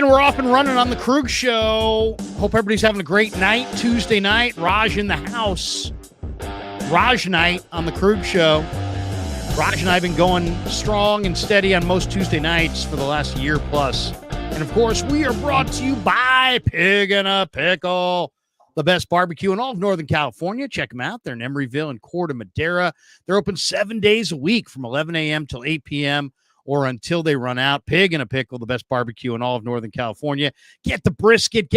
And we're off and running on the Krug Show. Hope everybody's having a great night. Tuesday night, Raj in the house. Raj night on the Krug Show. Raj and I have been going strong and steady on most Tuesday nights for the last year plus. And, of course, we are brought to you by Pig and a Pickle, the best barbecue in all of Northern California. Check them out. They're in Emeryville and Corte Madera. They're open 7 days a week from 11 a.m. till 8 p.m. or until they run out. Pig and a Pickle, the best barbecue in all of Northern California. Get the brisket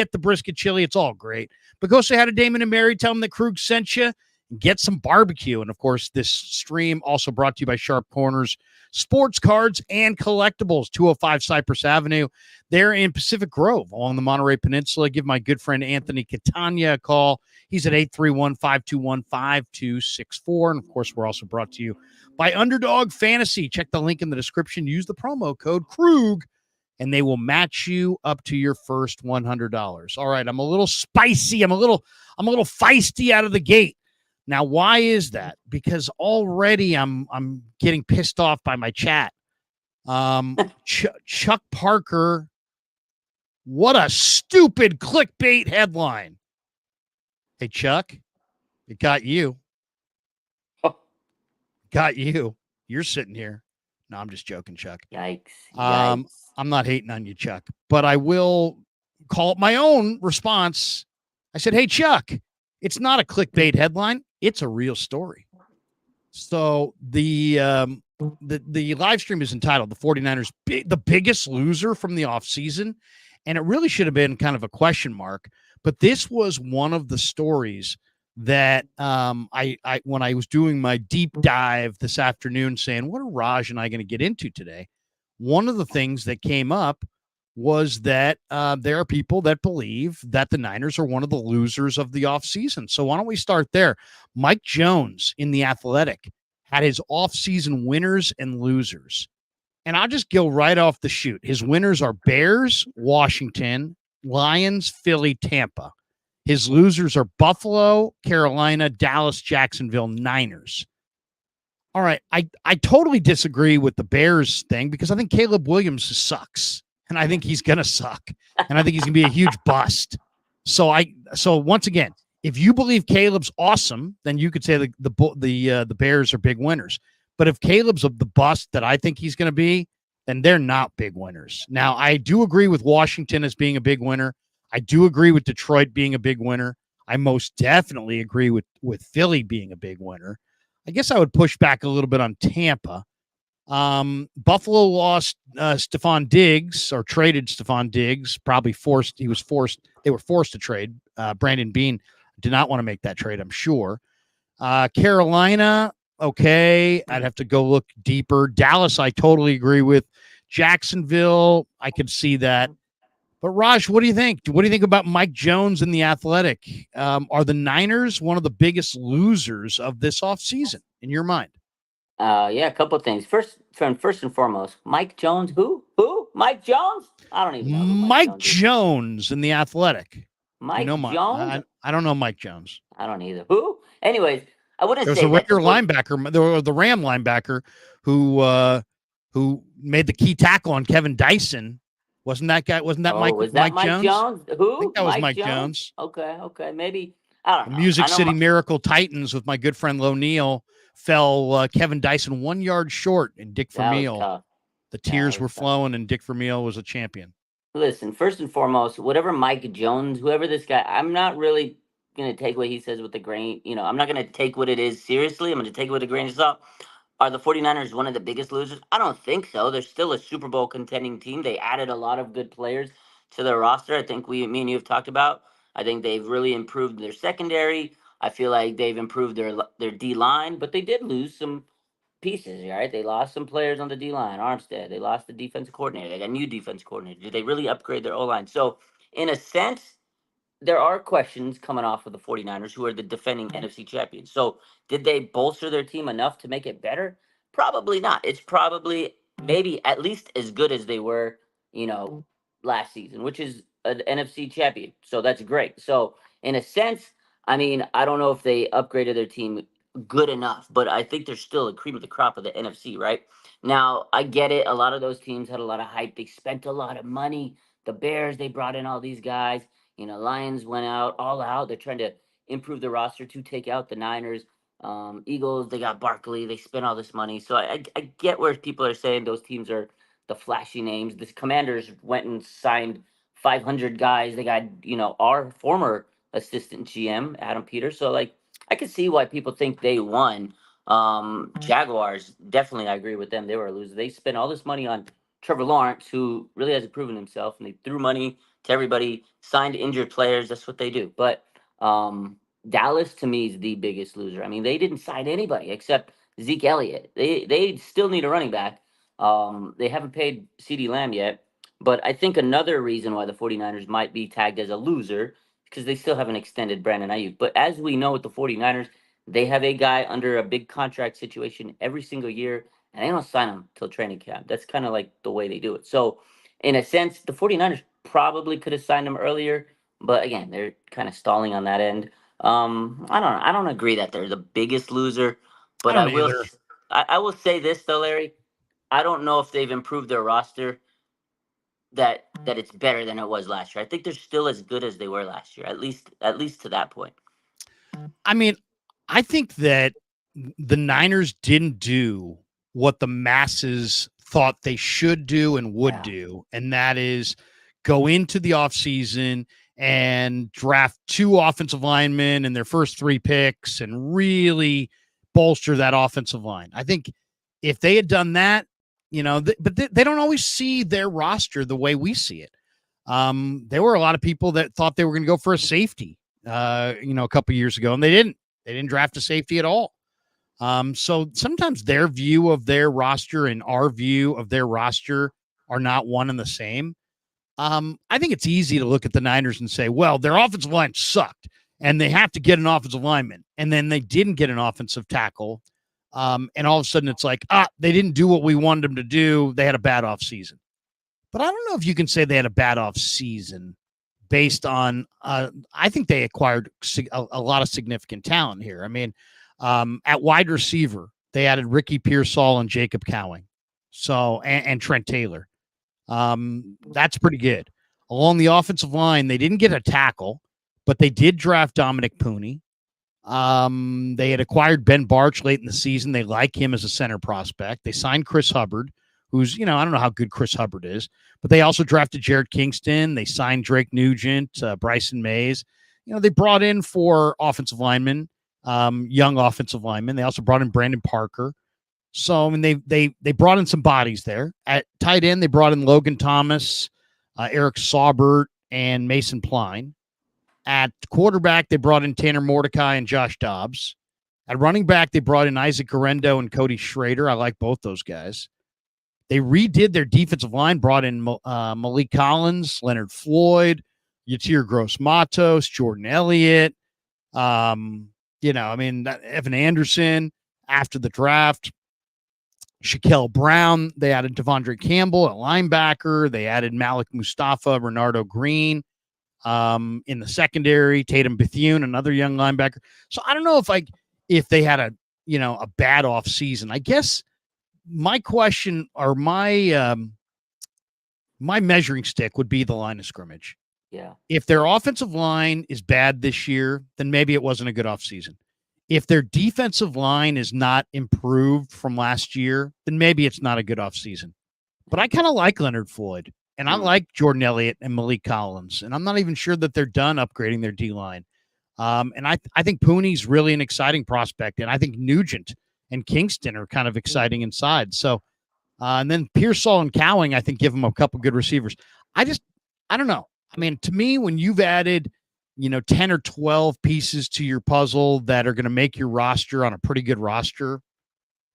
chili. It's all great. But go say hi to Damon and Mary. Tell them that Krug sent you. Get some barbecue. And, of course, this stream also brought to you by Sharp Corners, Sports Cards and Collectibles, 205 Cypress Avenue. They're in Pacific Grove along the Monterey Peninsula. Give my good friend Anthony Catania a call. He's at 831-521-5264. And, of course, we're also brought to you by Underdog Fantasy. Check the link in the description. Use the promo code Krug, and they will match you up to your first $100. All right, I'm a little spicy. I'm a little feisty out of the gate. Now, why is that? Because already I'm getting pissed off by my chat. Chuck Parker, what a stupid clickbait headline. Hey, Chuck, it got you. Got you. You're sitting here. No, I'm just joking, Chuck. Yikes. I'm not hating on you, Chuck, but I will call it my own response. I said, hey, Chuck, it's not a clickbait headline. It's a real story. So the live stream is entitled The 49ers, the Biggest Loser from the Offseason. And it really should have been kind of a question mark. But this was one of the stories that I when I was doing my deep dive this afternoon saying, what are Raj and I going to get into today? One of the things that came up was that there are people that believe that the Niners are one of the losers of the offseason. So why don't we start there? Mike Jones in The Athletic had his offseason winners and losers. And I'll just go right off the chute. His winners are Bears, Washington, Lions, Philly, Tampa. His losers are Buffalo, Carolina, Dallas, Jacksonville, Niners. All right, I totally disagree with the Bears thing because I think Caleb Williams sucks. And I think he's going to suck. And I think he's going to be a huge bust. So once again, if you believe Caleb's awesome, then you could say the Bears are big winners. But if Caleb's the bust that I think he's going to be, then they're not big winners. Now, I do agree with Washington as being a big winner. I do agree with Detroit being a big winner. I most definitely agree with Philly being a big winner. I guess I would push back a little bit on Tampa. Buffalo lost Stephon Diggs, or traded Stephon Diggs, they were forced to trade. Brandon Beane did not want to make that trade, I'm sure. Carolina, okay, I'd have to go look deeper. Dallas, I totally agree with. Jacksonville, I could see that. But Raj, what do you think? What do you think about Mike Jones in The Athletic? Are the Niners one of the biggest losers of this offseason in your mind? Yeah, a couple of things. First and foremost, Mike Jones. Who? Mike Jones? I don't even know. Mike Jones in The Athletic. Mike Jones? I don't know Mike Jones. I don't either. Who? Anyways, I wouldn't There's say a Raider linebacker, the Ram linebacker who made the key tackle on Kevin Dyson. Wasn't that guy? Wasn't that Mike? Was that Mike Jones? Who? I think that was Mike Jones. Okay. Maybe. I don't know. Music City Miracle Titans with my good friend Lo Neal fell Kevin Dyson 1 yard short, and Dick Vermeil. The tears were flowing, and Dick Vermeil was a champion. Listen, first and foremost, whatever Mike Jones, whoever this guy, I'm not really going to take what he says with a grain. I'm not going to take what it is seriously. I'm going to take it with a grain of salt. Are the 49ers one of the biggest losers? I don't think so. They're still a Super Bowl contending team. They added a lot of good players to their roster. I think me and you have talked about. I think they've really improved their secondary. I feel like they've improved their D-line, but they did lose some pieces, right? They lost some players on the D-line. Armstead, they lost the defensive coordinator. They got a new defense coordinator. Did they really upgrade their O-line? So, in a sense, there are questions coming off of the 49ers, who are the defending NFC champions. So, did they bolster their team enough to make it better? Probably not. It's probably maybe at least as good as they were, last season, which is an NFC champion. So, that's great. So, in a sense, I mean, I don't know if they upgraded their team good enough, but I think they're still a cream of the crop of the NFC, right? Now, I get it. A lot of those teams had a lot of hype. They spent a lot of money. The Bears, they brought in all these guys. Lions went out all out. They're trying to improve the roster to take out the Niners. Eagles, they got Barkley. They spent all this money. So I get where people are saying those teams are the flashy names. The Commanders went and signed 500 guys. They got, our former assistant GM, Adam Peters. So, like, I can see why people think they won. Jaguars, definitely, I agree with them. They were a loser. They spent all this money on Trevor Lawrence, who really hasn't proven himself, and they threw money to everybody, signed injured players. That's what they do. But Dallas, to me, is the biggest loser. I mean, they didn't sign anybody except Zeke Elliott. They still need a running back. They haven't paid CeeDee Lamb yet. But I think another reason why the 49ers might be tagged as a loser is because they still haven't extended Brandon Ayuk. But as we know with the 49ers, they have a guy under a big contract situation every single year, and they don't sign him till training camp. That's kind of like the way they do it. So, in a sense, the 49ers probably could have signed him earlier, but again, they're kind of stalling on that end. I don't know. I don't agree that they're the biggest loser, I but don't either. I will say this though, Larry. I don't know if they've improved their roster that it's better than it was last year. I think they're still as good as they were last year, at least to that point. I mean, I think that the Niners didn't do what the masses thought they should do and would do, and that is go into the offseason and draft 2 offensive linemen in their first 3 picks and really bolster that offensive line. I think if they had done that, but they don't always see their roster the way we see it. There were a lot of people that thought they were going to go for a safety, a couple years ago, and they didn't. They didn't draft a safety at all. So sometimes their view of their roster and our view of their roster are not one and the same. I think it's easy to look at the Niners and say, well, their offensive line sucked and they have to get an offensive lineman. And then they didn't get an offensive tackle. And all of a sudden it's like, they didn't do what we wanted them to do. They had a bad off season. But I don't know if you can say they had a bad off season based on, I think they acquired a lot of significant talent here. I mean, at wide receiver, they added Ricky Pearsall and Jacob Cowing. So, and Trent Taylor. That's pretty good. Along the offensive line, they didn't get a tackle, but they did draft Dominic Pooney. They had acquired Ben Barch late in the season. They like him as a center prospect. They signed Chris Hubbard, who's, I don't know how good Chris Hubbard is, but they also drafted Jared Kingston. They signed Drake Nugent, Bryson Mays. They brought in 4 offensive linemen, young offensive linemen. They also brought in Brandon Parker. So, I mean, they brought in some bodies there. At tight end, they brought in Logan Thomas, Eric Saubert, and Mason Pline. At quarterback, they brought in Tanner Mordecai and Josh Dobbs. At running back, they brought in Isaac Garendo and Cody Schrader. I like both those guys. They redid their defensive line, brought in Malik Collins, Leonard Floyd, Yatir Gross-Matos, Jordan Elliott. Evan Anderson after the draft. Shaquille Brown. They added Devondre Campbell at linebacker. They added Malik Mustafa, Renardo Green in the secondary. Tatum Bethune, another young linebacker. So I don't know if they had a bad off season. I guess my question or my measuring stick would be the line of scrimmage. Yeah. If their offensive line is bad this year, then maybe it wasn't a good off season. If their defensive line is not improved from last year, then maybe it's not a good offseason. But I kind of like Leonard Floyd, and I like Jordan Elliott and Malik Collins, and I'm not even sure that they're done upgrading their D-line. And I think Pooney's really an exciting prospect, and I think Nugent and Kingston are kind of exciting inside. So, and then Pearsall and Cowing, I think, give them a couple good receivers. I don't know. I mean, to me, when you've added 10 or 12 pieces to your puzzle that are going to make your roster on a pretty good roster.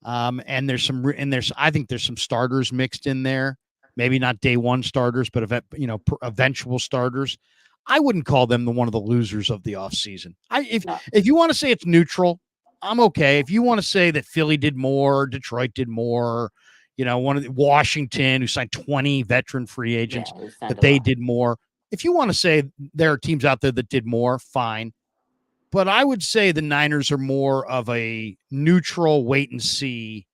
And I think there's some starters mixed in there, maybe not day one starters, but eventual starters. I wouldn't call them one of the losers of the offseason. If you want to say it's neutral, I'm okay. If you want to say that Philly did more, Detroit did more, one of Washington who signed 20 veteran free agents, that they did more. If you want to say there are teams out there that did more, fine. But I would say the Niners are more of a neutral wait and see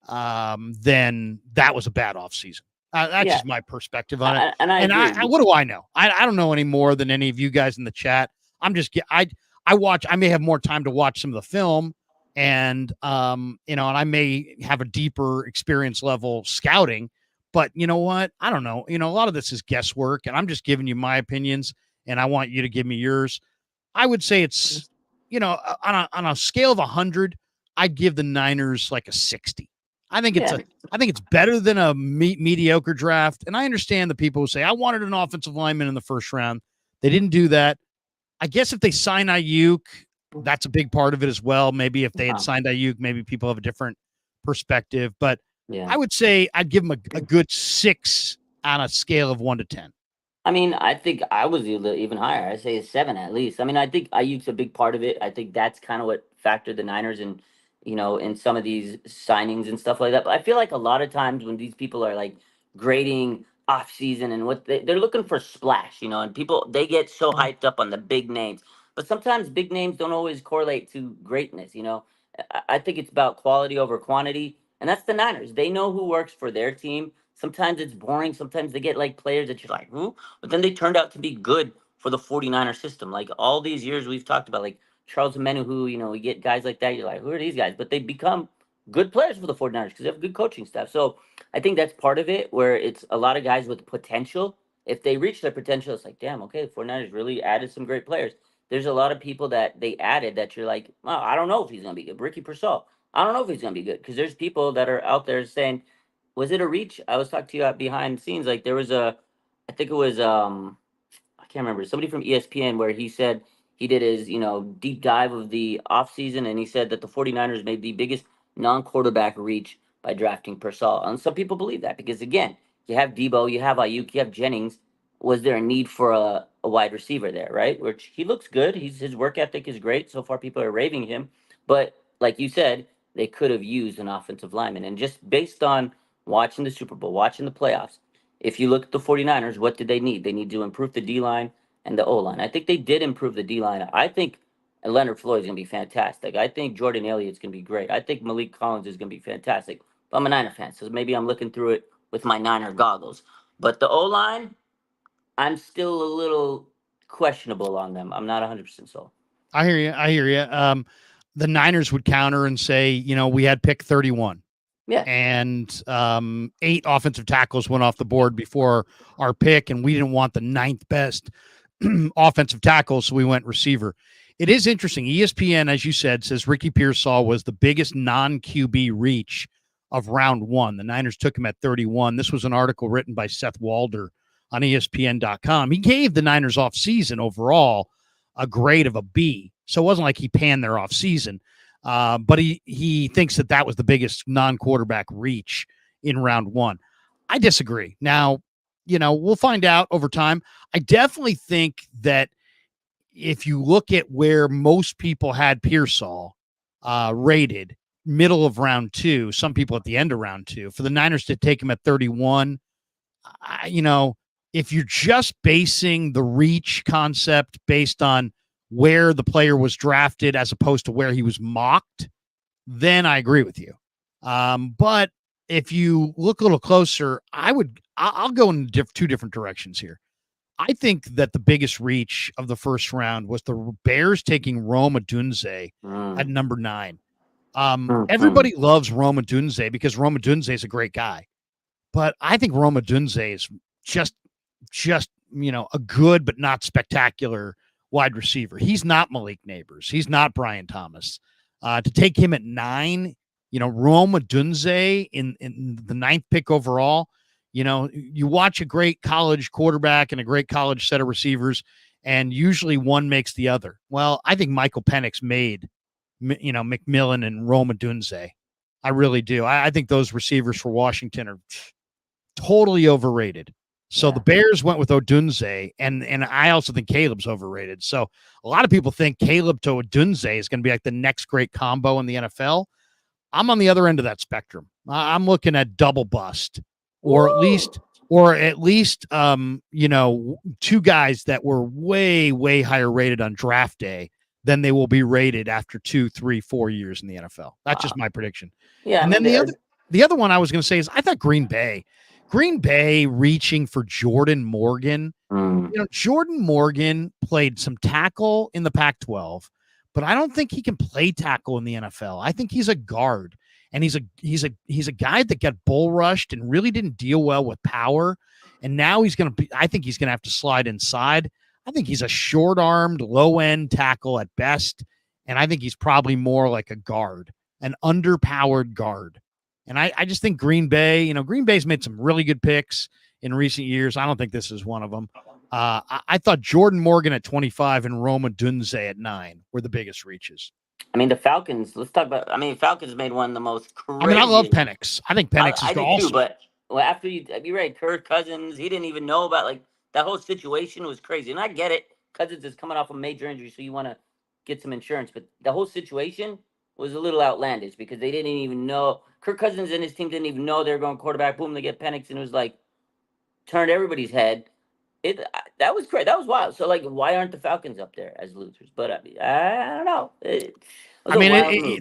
than that was a bad offseason. That's Yeah, just my perspective on it. and I And agree. what do I know? I don't know any more than any of you guys in the chat. I'm just I watch. I may have more time to watch some of the film, and and I may have a deeper experience level scouting. But you know what? I don't know. A lot of this is guesswork, and I'm just giving you my opinions, and I want you to give me yours. I would say it's on a scale of 100, I'd give the Niners like a 60. I think it's Yeah, a I think it's better than a mediocre draft. And I understand the people who say I wanted an offensive lineman in the first round. They didn't do that. I guess if they sign Ayuk, that's a big part of it as well. Maybe if they had signed Ayuk, maybe people have a different perspective. But yeah. I would say I'd give them a good 6 on a scale of 1 to 10. I mean, I think I was even higher. I say a 7 at least. I mean, I think Ayuk's a big part of it. I think that's kind of what factored the Niners in, in some of these signings and stuff like that. But I feel like a lot of times when these people are like grading off season and what they're looking for splash, and people they get so hyped up on the big names. But sometimes big names don't always correlate to greatness. I think it's about quality over quantity, and that's the Niners. They know who works for their team. Sometimes it's boring. Sometimes they get like players that you're like, who? But then they turned out to be good for the 49er system. Like all these years we've talked about, like Charles Menuhu, we get guys like that. You're like, who are these guys? But they become good players for the 49ers because they have good coaching staff. So I think that's part of it where it's a lot of guys with potential. If they reach their potential, it's like, damn, okay, the 49ers really added some great players. There's a lot of people that they added that you're like, well, I don't know if he's going to be good. Ricky Pearsall, I don't know if he's going to be good because there's people that are out there saying, was it a reach? I was talking to you out behind the scenes. Like there was I think it was I can't remember, somebody from ESPN where he said he did his, deep dive of the offseason and he said that the 49ers made the biggest non-quarterback reach by drafting Purcell. And some people believe that because again, you have Debo, you have Ayuk, you have Jennings. Was there a need for a wide receiver there, right? Which he looks good. His work ethic is great. So far people are raving him. But like you said, they could have used an offensive lineman. And just based on watching the Super Bowl, watching the playoffs, if you look at the 49ers, what did they need? They need to improve the D line and the O line. I think they did improve the D line. I think Leonard Floyd is going to be fantastic. I think Jordan Elliott's going to be great. I think Malik Collins is going to be fantastic. But I'm a Niner fan, so maybe I'm looking through it with my Niner goggles. But the O line, I'm still a little questionable on them. I'm not 100% sold. I hear you. I hear you. The Niners would counter and say, we had pick 31. Yeah. And 8 offensive tackles went off the board before our pick, and we didn't want the 9th best offensive tackle, so we went receiver. It is interesting. ESPN, as you said, says Ricky Pearsall was the biggest non-QB reach of round 1. The Niners took him at 31. This was an article written by Seth Walder on ESPN.com. He gave the Niners offseason overall a grade of a B, so it wasn't like he panned their offseason. But he thinks that was the biggest non-quarterback reach in round 1. I disagree. Now, we'll find out over time. I definitely think that if you look at where most people had Pearsall rated, middle of round 2, some people at the end of round 2, for the Niners to take him at 31, if you're just basing the reach concept based on where the player was drafted as opposed to where he was mocked, then I agree with you. But if you look a little closer, I'll go in 2 different directions here. I think that the biggest reach of the first round was the Bears taking Rome Odunze at number 9. Everybody loves Rome Odunze because Rome Odunze is a great guy. But I think Rome Odunze is just a good but not spectacular wide receiver. He's not Malik Neighbors. He's not Brian Thomas. To take him at 9, Rome Odunze in the 9th pick overall, you watch a great college quarterback and a great college set of receivers, and usually one makes the other. Well, I think Michael Penix made, McMillan and Rome Odunze. I really do. I think those receivers for Washington are totally overrated. So the Bears went with Odunze, and I also think Caleb's overrated. So a lot of people think Caleb to Odunze is going to be like the next great combo in the NFL. I'm on the other end of that spectrum. I'm looking at double bust, or at least, 2 guys that were way, way higher rated on draft day than they will be rated after 2, 3, 4 years in the NFL. That's just my prediction. Yeah. And then the other one I was going to say is I thought Green Bay Green Bay reaching for Jordan Morgan. Mm. Jordan Morgan played some tackle in the Pac-12, but I don't think he can play tackle in the NFL. I think he's a guard, and he's a guy that got bull rushed and really didn't deal well with power. And now he's going to be. I think he's going to have to slide inside. I think he's a short-armed, low-end tackle at best, and I think he's probably more like a guard, an underpowered guard. And I just think Green Bay. Green Bay's made some really good picks in recent years. I don't think this is one of them. I thought Jordan Morgan at 25 and Roma Dunze at 9 were the biggest reaches. I mean, the Falcons. Let's talk about. I mean, Falcons made one of the most crazy. I mean, I love Penix. I think Penix I is do awesome. too. But after you read Kirk Cousins, he didn't even know about that whole situation was crazy. And I get it. Cousins is coming off a major injury, so you want to get some insurance. But the whole situation was a little outlandish because they didn't even know. Kirk Cousins and his team didn't even know they were going quarterback. Boom, they get Penix, and it was like turned everybody's head. That was great. That was wild. So why aren't the Falcons up there as losers? But I don't know.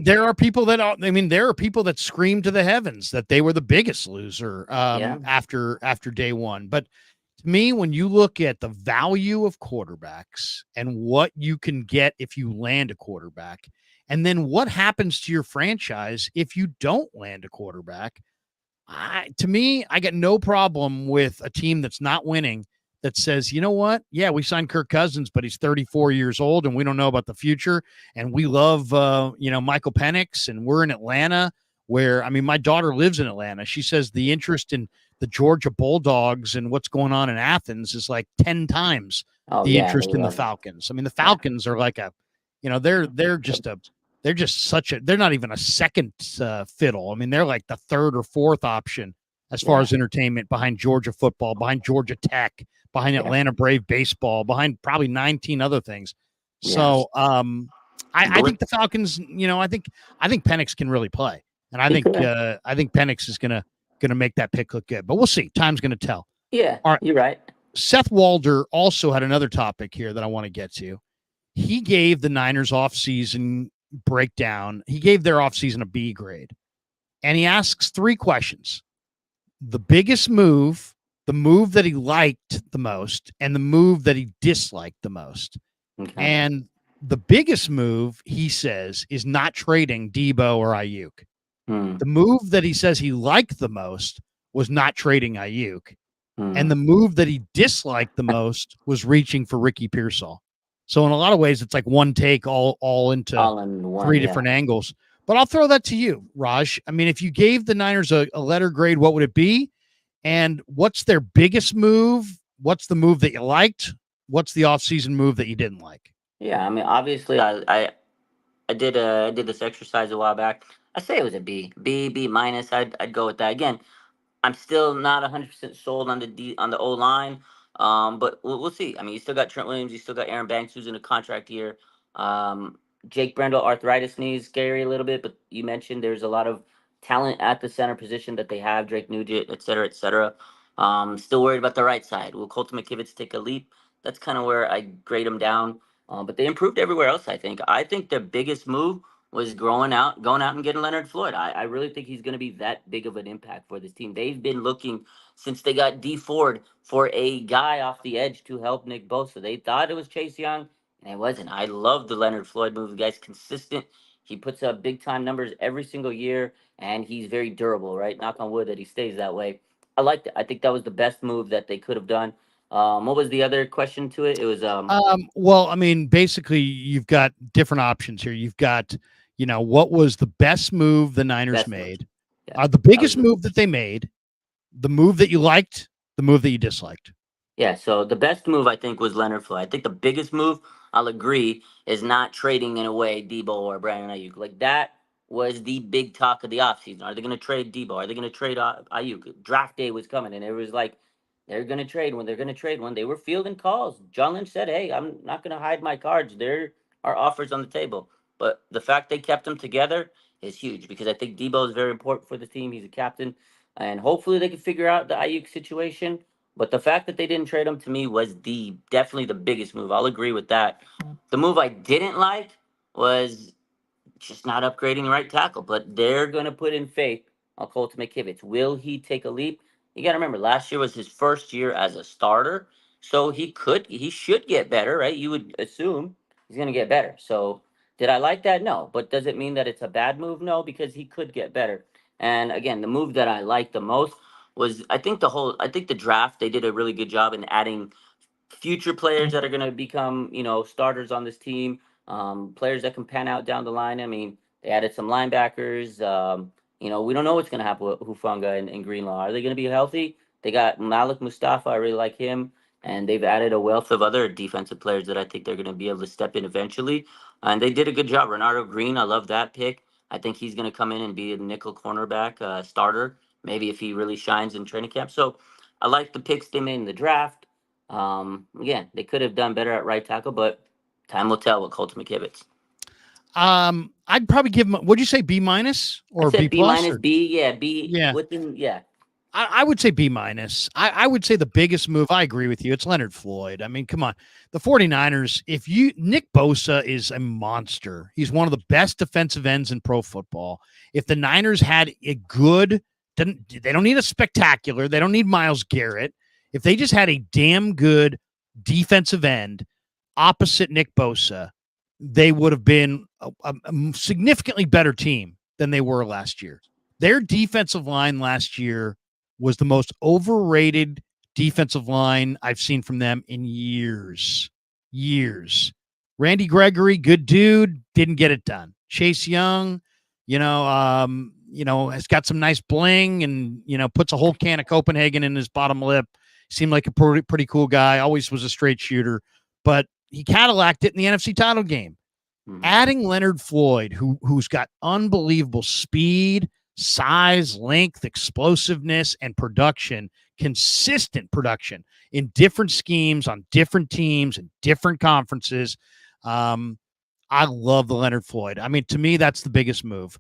There are people that scream to the heavens that they were the biggest loser after day one. But to me, when you look at the value of quarterbacks and what you can get if you land a quarterback, and then what happens to your franchise if you don't land a quarterback, to me, I got no problem with a team that's not winning that says, you know what? Yeah, we signed Kirk Cousins, but he's 34 years old and we don't know about the future. And we love, Michael Penix, and we're in Atlanta where, my daughter lives in Atlanta. She says the interest in the Georgia Bulldogs and what's going on in Athens is like 10 times the interest in the Falcons. The Falcons are like they're not even a second fiddle. They're like the third or fourth option as far as entertainment behind Georgia football, behind Georgia Tech, behind Atlanta Brave baseball, behind probably 19 other things. So I think the Falcons, I think Penix can really play. And I think Penix is gonna make that pick look good. But we'll see. Time's gonna tell. Yeah, all right. You're right. Seth Walder also had another topic here that I want to get to. He gave the Niners offseason breakdown. He gave their offseason a B grade. And he asks 3 questions. The biggest move, the move that he liked the most, and the move that he disliked the most. Okay. And the biggest move, he says, is not trading Debo or Ayuk. The move that he says he liked the most was not trading Ayuk. And the move that he disliked the most was reaching for Ricky Pearsall. So in a lot of ways, it's like one take all into one, 3 different angles. But I'll throw that to you, Raj. If you gave the Niners a letter grade, what would it be? And what's their biggest move? What's the move that you liked? What's the offseason move that you didn't like? Yeah, obviously, I did this exercise a while back. I say it was a B minus. I'd go with that again. I'm still not 100% sold on the O line, but we'll see. You still got Trent Williams, you still got Aaron Banks, who's in a contract year. Jake Brendel, arthritis knees, scary a little bit, but you mentioned there's a lot of talent at the center position that they have, Drake Nugent, et cetera, et cetera. Still worried about the right side. Will Colton McKivitz take a leap? That's kind of where I grade them down. But they improved everywhere else, I think. I think their biggest move was going out and getting Leonard Floyd. I really think he's going to be that big of an impact for this team. They've been looking since they got D Ford for a guy off the edge to help Nick Bosa. They thought it was Chase Young, and it wasn't. I love the Leonard Floyd move. The guy's consistent. He puts up big time numbers every single year, and he's very durable, right? Knock on wood that he stays that way. I liked it. I think that was the best move that they could have done. What was the other question to it? It was basically you've got different options here. You've got what was the best move the Niners made? Yeah. The biggest move that they made, the move that you liked, the move that you disliked. Yeah, so the best move, I think, was Leonard Floyd. I think the biggest move, I'll agree, is not trading in a way Debo or Brandon Ayuk. That was the big talk of the offseason. Are they going to trade Debo? Are they going to trade Ayuk? Draft day was coming, and it was like, they're going to trade one. They're going to trade one. They were fielding calls. John Lynch said, hey, I'm not going to hide my cards. There are offers on the table. But the fact they kept them together is huge because I think Debo is very important for the team. He's a captain. And hopefully they can figure out the Ayuk situation. But the fact that they didn't trade him, to me, was definitely the biggest move. I'll agree with that. The move I didn't like was just not upgrading the right tackle. But they're going to put in faith on Colton McKivitz. Will he take a leap? You got to remember, last year was his first year as a starter, so he should get better, right? You would assume he's going to get better. So did I like that? No, but does it mean that it's a bad move? No, because he could get better. And again, the move that I liked the most was I think the draft, they did a really good job in adding future players that are going to become, starters on this team, players that can pan out down the line. I mean, they added some linebackers. We don't know what's going to happen with Hufanga and Greenlaw. Are they going to be healthy? They got Malik Mustafa. I really like him. And they've added a wealth of other defensive players that I think they're going to be able to step in eventually. And they did a good job. Renardo Green, I love that pick. I think he's going to come in and be a nickel cornerback starter, maybe if he really shines in training camp. So I like the picks they made in the draft. Again, they could have done better at right tackle, but time will tell with Colton McKivitz. I'd probably give him. Would you say B minus I or B said B plus? minus, Or, B, yeah, B yeah, within, yeah. I would say B minus. I would say the biggest move. I agree with you. It's Leonard Floyd. I mean, come on, the 49ers. Nick Bosa is a monster. He's one of the best defensive ends in pro football. If the Niners had a good, they don't need a spectacular. They don't need Myles Garrett. If they just had a damn good defensive end opposite Nick Bosa, they would have been a significantly better team than they were last year. Their defensive line last year was the most overrated defensive line I've seen from them in years. Years. Randy Gregory, good dude, didn't get it done. Chase Young, has got some nice bling and, puts a whole can of Copenhagen in his bottom lip. Seemed like a pretty cool guy, always was a straight shooter, but he Cadillac'd it in the NFC title game. Mhm. Adding Leonard Floyd, who's got unbelievable speed, size, length, explosiveness, and production, consistent production in different schemes on different teams and different conferences. I love the Leonard Floyd. I mean, to me, that's the biggest move.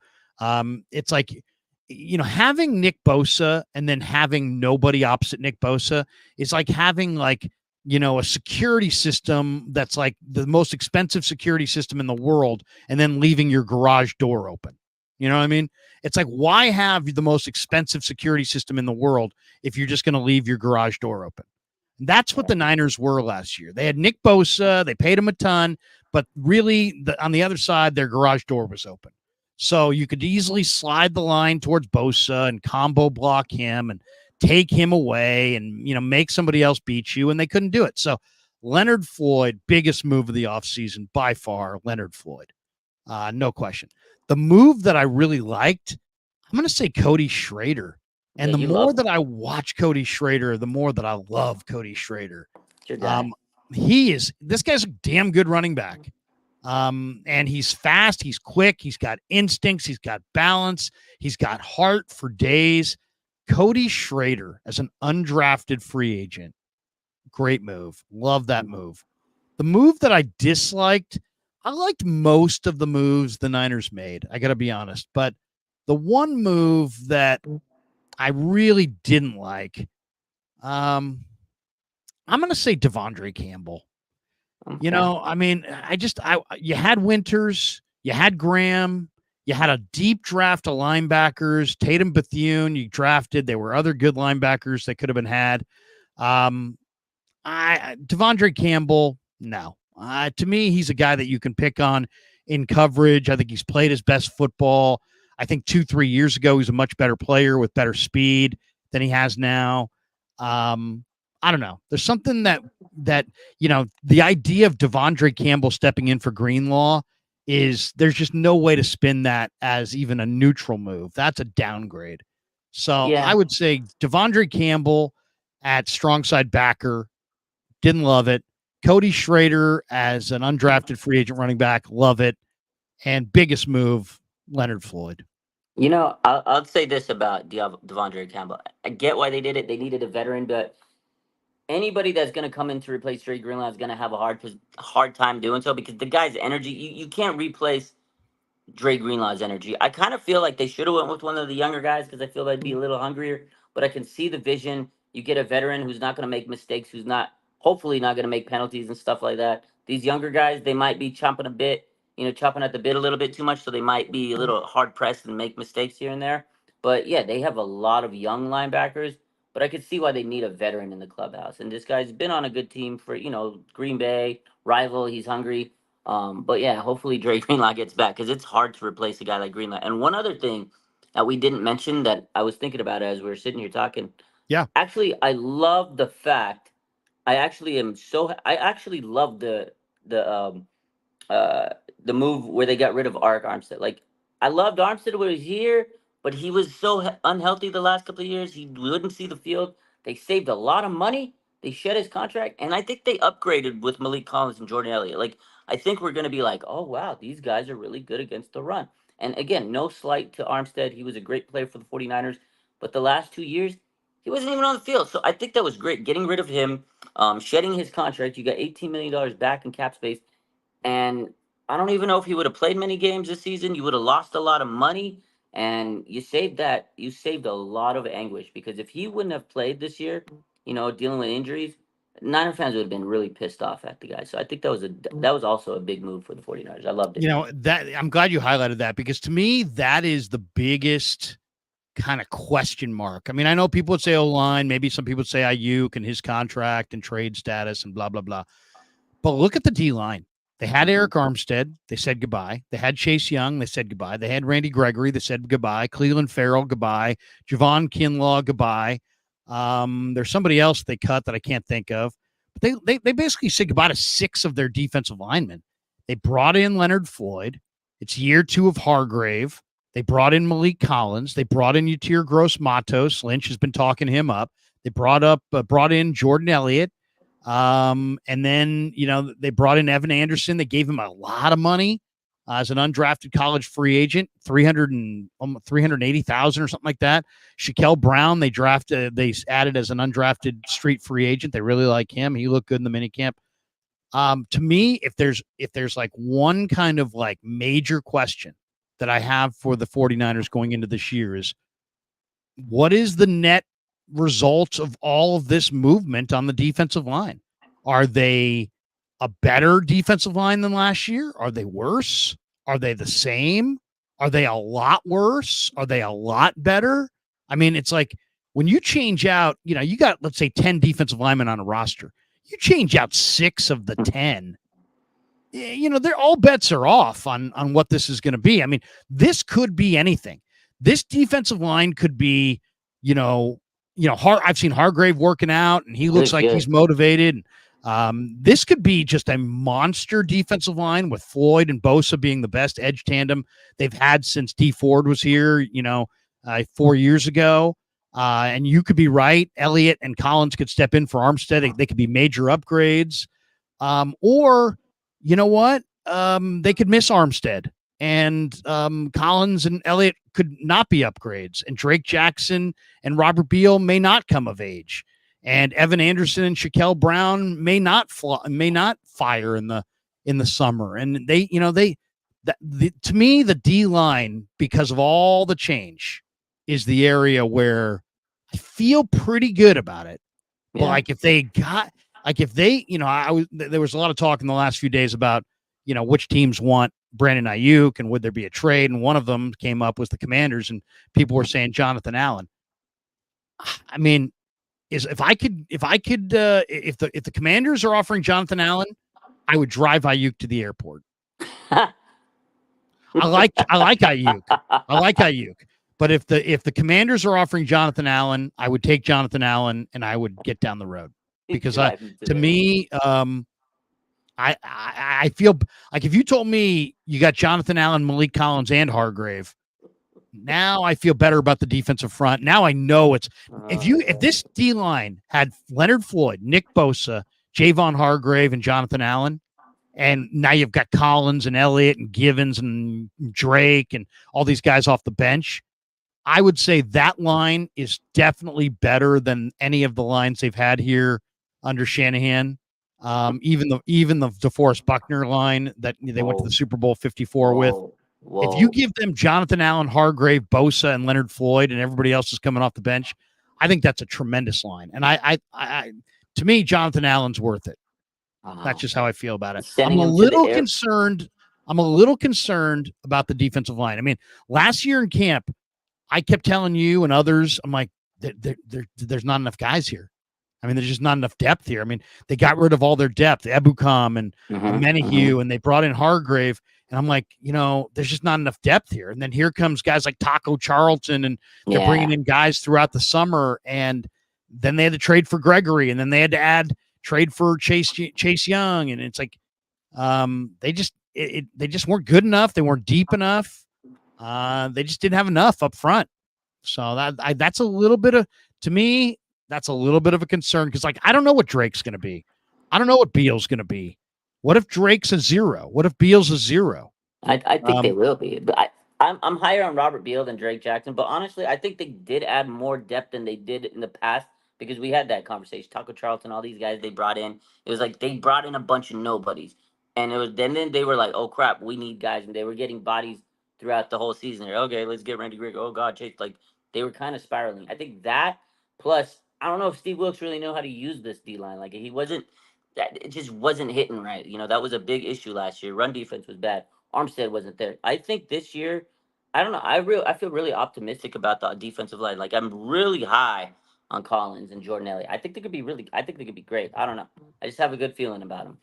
It's like, having Nick Bosa and then having nobody opposite Nick Bosa is like having a security system that's like the most expensive security system in the world and then leaving your garage door open. You know what I mean? It's like, why have the most expensive security system in the world if you're just going to leave your garage door open? And that's what the Niners were last year. They had Nick Bosa. They paid him a ton, but really on the other side, their garage door was open. So you could easily slide the line towards Bosa and combo block him and take him away and, make somebody else beat you. And they couldn't do it. So Leonard Floyd, biggest move of the offseason by far, Leonard Floyd. No question. The move that I really liked, I'm going to say Cody Schrader. And Yeah, the you more love that I watch Cody Schrader, the more that I love Cody Schrader. your guy. This guy's a damn good running back. And he's fast, he's quick, he's got instincts, he's got balance, he's got heart for days. Cody Schrader as an undrafted free agent. Great move. Love that move. The move that I disliked, I liked most of the moves the Niners made. I got to be honest. But the one move that I really didn't like, I'm going to say Devondre Campbell. Okay. I mean, you had Winters, you had Graham, you had a deep draft of linebackers, Tatum Bethune, you drafted. There were other good linebackers that could have been had. Devondre Campbell, no. To me, he's a guy that you can pick on in coverage. I think he's played his best football. I think 2-3 years ago, he's a much better player with better speed than he has now. I don't know. There's something that the idea of Devondre Campbell stepping in for Greenlaw is there's just no way to spin that as even a neutral move. That's a downgrade. So Yeah. I would say Devondre Campbell at strong side backer, didn't love it. Cody Schrader as an undrafted free agent running back, love it. And biggest move, Leonard Floyd. I'll say this about Devondre Campbell. I get why they did it. They needed a veteran, but anybody that's going to come in to replace Dre Greenlaw is going to have a hard time doing so because the guy's energy, you can't replace Dre Greenlaw's energy. I kind of feel like they should have went with one of the younger guys because I feel they'd be a little hungrier. But I can see the vision. You get a veteran who's not going to make mistakes, who's not hopefully not going to make penalties and stuff like that. These younger guys, they might be chomping chopping at the bit a little bit too much, so they might be a little hard pressed and make mistakes here and there. But yeah, they have a lot of young linebackers. But but I could see why they need a veteran in the clubhouse. And this guy's been on a good team for, Green Bay rival. He's hungry. But yeah, hopefully Dre Greenlaw gets back because it's hard to replace a guy like Greenlaw. And one other thing that we didn't mention that I was thinking about as we were sitting here talking. Yeah. Actually, I love the fact. I actually love the uh the move where they got rid of Arik Armstead. Like I loved Armstead when he was here, but he was so unhealthy the last couple of years. He wouldn't see the field. They saved a lot of money. They shed his contract, and I think they upgraded with Malik Collins and Jordan Elliott. Like I think we're gonna be like, oh wow, these guys are really good against the run. And again, no slight to Armstead. He was a great player for the 49ers, but the last 2 years, he wasn't even on the field. So I think that was great. Getting rid of him, shedding his contract. You got $18 million back in cap space. And I don't even know if he would have played many games this season. You would have lost a lot of money, and you saved that. You saved a lot of anguish because if he wouldn't have played this year, dealing with injuries, Niner fans would have been really pissed off at the guy. So I think that was also a big move for the 49ers. I loved it. That I'm glad you highlighted that because to me, that is the biggest kind of question mark. I mean, I know people would say O-line, maybe some people would say Ayuk and his contract and trade status and blah, blah, blah. But look at the D-line. They had Arik Armstead. They said goodbye. They had Chase Young. They said goodbye. They had Randy Gregory. They said goodbye. Cleveland Farrell, goodbye. Javon Kinlaw, goodbye. There's somebody else they cut that I can't think of. But they basically said goodbye to 6 of their defensive linemen. They brought in Leonard Floyd. It's year 2 of Hargrave. They brought in Malik Collins. They brought in Yatir Gross-Matos. Lynch has been talking him up. They brought in Jordan Elliott. And then, they brought in Evan Anderson. They gave him a lot of money as an undrafted college free agent, 380,000 or something like that. Shaquille Brown, they added as an undrafted street free agent. They really like him. He looked good in the minicamp. To me, if there's like one kind of like major question that I have for the 49ers going into this year is what is the net results of all of this movement on the defensive line? Are they a better defensive line than last year? Are they worse? Are they the same? Are they a lot worse? Are they a lot better? I mean, it's like when you change out, you got, let's say 10 defensive linemen on a roster. You change out 6 of the 10. They're all bets are off on what this is going to be. I mean, this could be anything. This defensive line could be, I've seen Hargrave working out and he looks like he's motivated. This could be just a monster defensive line with Floyd and Bosa being the best edge tandem they've had since D Ford was here, 4 years ago. And you could be right. Elliott and Collins could step in for Armstead. They could be major upgrades. Or you know what? They could miss Armstead and Collins and Elliott could not be upgrades, and Drake Jackson and Robert Beal may not come of age, and Evan Anderson and Shaquille Brown may not fire in the summer. And to me, the D line, because of all the change, is the area where I feel pretty good about it. Yeah. But there was a lot of talk in the last few days about, which teams want Brandon Ayuk and would there be a trade? And one of them came up was the Commanders, and people were saying Jonathan Allen. I mean, if the Commanders are offering Jonathan Allen, I would drive Ayuk to the airport. I like Ayuk. I like Ayuk. But if the Commanders are offering Jonathan Allen, I would take Jonathan Allen and I would get down the road because to me, I feel like if you told me you got Jonathan Allen, Malik Collins, and Hargrave, now I feel better about the defensive front. Now I know if this D line had Leonard Floyd, Nick Bosa, Javon Hargrave, and Jonathan Allen, and now you've got Collins and Elliott and Givens and Drake and all these guys off the bench, I would say that line is definitely better than any of the lines they've had here under Shanahan. Even the DeForest Buckner line that they went to the Super Bowl 54 with. Whoa. If you give them Jonathan Allen, Hargrave, Bosa, and Leonard Floyd, and everybody else is coming off the bench, I think that's a tremendous line. And I to me, Jonathan Allen's worth it. That's just how I feel about it. I'm a little concerned about the defensive line. I mean, last year in camp, I kept telling you and others, I'm like, there's not enough guys here. I mean, there's just not enough depth here. I mean, they got rid of all their depth, Ebukam and Menahue, and they brought in Hargrave. And I'm like, there's just not enough depth here. And then here comes guys like Taco Charlton, and they're bringing in guys throughout the summer. And then they had to trade for Gregory, and then they had to trade for Chase Young. And it's like, they just weren't good enough. They weren't deep enough. They just didn't have enough up front. So that's a little bit of, to me, that's a little bit of a concern, because I don't know what Drake's going to be. I don't know what Beal's going to be. What if Drake's a zero? What if Beal's a zero? I think they will be. But I'm higher on Robert Beal than Drake Jackson. But honestly, I think they did add more depth than they did in the past, because we had that conversation. Taco Charlton, all these guys they brought in. It was like they brought in a bunch of nobodies. And it was then they were like, oh crap, we need guys. And they were getting bodies throughout the whole season. They're, okay, let's get Randy Gregory. Oh God, Chase. They were kind of spiraling. I think that plus I don't know if Steve Wilkes really knew how to use this D line. He wasn't. It just wasn't hitting right. That was a big issue last year. Run defense was bad. Armstead wasn't there. I think this year, I don't know. I feel really optimistic about the defensive line. I'm really high on Collins and Jordan Elliott. I think they could be great. I don't know. I just have a good feeling about them.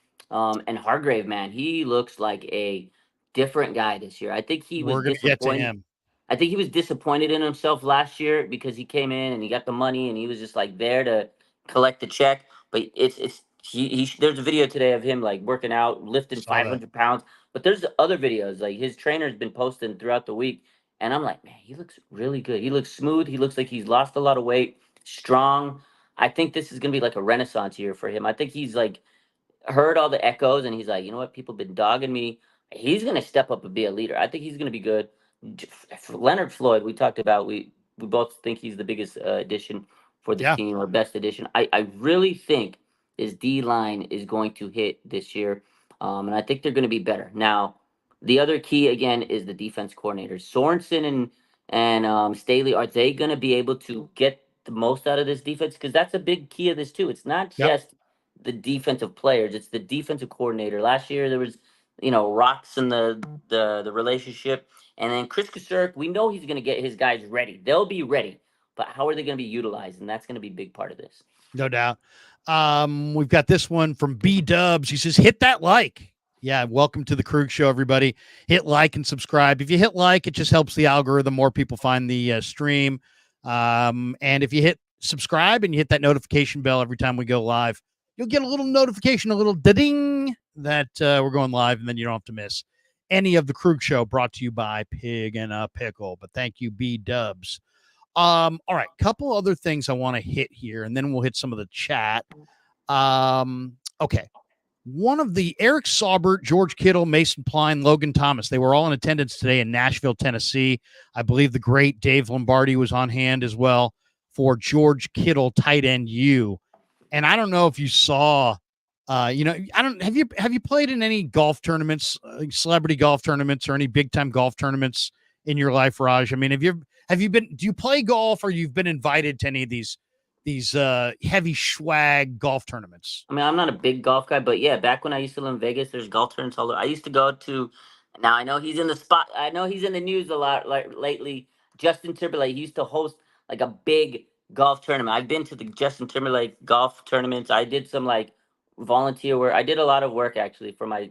And Hargrave, man, he looks like a different guy this year. I think we're gonna get to him. I think he was disappointed in himself last year because he came in and he got the money and he was just there to collect the check. But there's a video today of him working out, lifting 500 pounds. But there's other videos his trainer's been posting throughout the week, and I'm like, man, he looks really good. He looks smooth. He looks like he's lost a lot of weight, strong. I think this is gonna be a renaissance year for him. I think he's heard all the echoes and he's like, you know what, people been dogging me. He's gonna step up and be a leader. I think he's gonna be good. Leonard Floyd, we talked about. We both think he's the biggest addition for the team, or best addition. I really think his D line is going to hit this year, and I think they're going to be better. Now, the other key again is the defense coordinators. Sorensen and Staley. Are they going to be able to get the most out of this defense? Because that's a big key of this too. It's not just the defensive players; it's the defensive coordinator. Last year there was, rocks in the relationship. And then Chris Kasurk, we know he's going to get his guys ready. They'll be ready. But how are they going to be utilized? And that's going to be a big part of this. No doubt. We've got this one from B Dubs. He says, hit that like. Yeah, welcome to the Krug Show, everybody. Hit like and subscribe. If you hit like, it just helps the algorithm. More people find the stream. And if you hit subscribe and you hit that notification bell every time we go live, you'll get a little notification, a little ding that we're going live, and then you don't have to miss any of the Krug Show, brought to you by Pig and a Pickle. But thank you, B Dubs. All right, couple other things I want to hit here, and then we'll hit some of the chat. Okay. One of the Eric Saubert, George Kittle, Mason Pline, Logan Thomas, they were all in attendance today in Nashville, Tennessee. I believe the great Dave Lombardi was on hand as well for George Kittle, tight end U. And I don't know if you saw, have you played in any golf tournaments, celebrity golf tournaments, or any big time golf tournaments in your life, Raj? I mean, do you play golf, or you've been invited to any of these heavy swag golf tournaments? I mean, I'm not a big golf guy, but yeah, back when I used to live in Vegas, there's golf tournaments all over. I used to go to, now I know he's in the spot. I know he's in the news a lot lately. Justin Timberlake, he used to host a big golf tournament. I've been to the Justin Timberlake golf tournaments. I did some volunteer work. I did a lot of work actually for my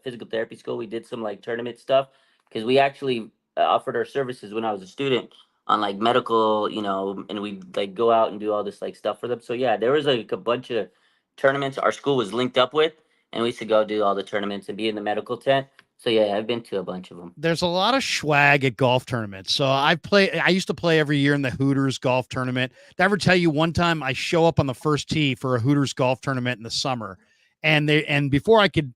physical therapy school. We did some tournament stuff because we actually offered our services when I was a student on medical, and we go out and do all this stuff for them. So yeah, there was a bunch of tournaments our school was linked up with, and we used to go do all the tournaments and be in the medical tent. So yeah, I've been to a bunch of them. There's a lot of swag at golf tournaments. So I used to play every year in the Hooters golf tournament. Did I ever tell you one time I show up on the first tee for a Hooters golf tournament in the summer, and before I could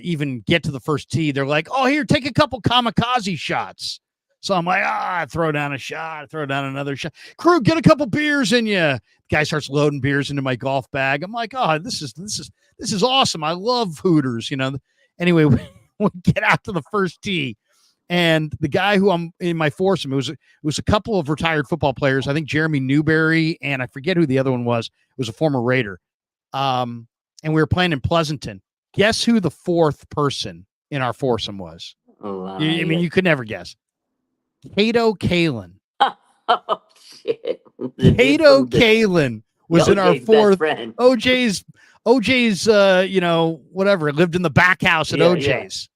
even get to the first tee, they're like, "Oh, here, take a couple kamikaze shots." So I'm like, I throw down a shot, throw down another shot. Crew, get a couple beers in you. Guy starts loading beers into my golf bag. I'm like, oh, this is awesome. I love Hooters, Anyway, we get out to the first tee, and the guy who I'm in my foursome, it was a couple of retired football players. I think Jeremy Newberry, and I forget who the other one was. It was a former Raider. And we were playing in Pleasanton. Guess who the fourth person in our foursome was? Oh, I mean, you could never guess. Cato Kalin. Oh, shit. Kato Kalin was in our OJ's best fourth. friend. OJ's, whatever, lived in the back house at OJ's.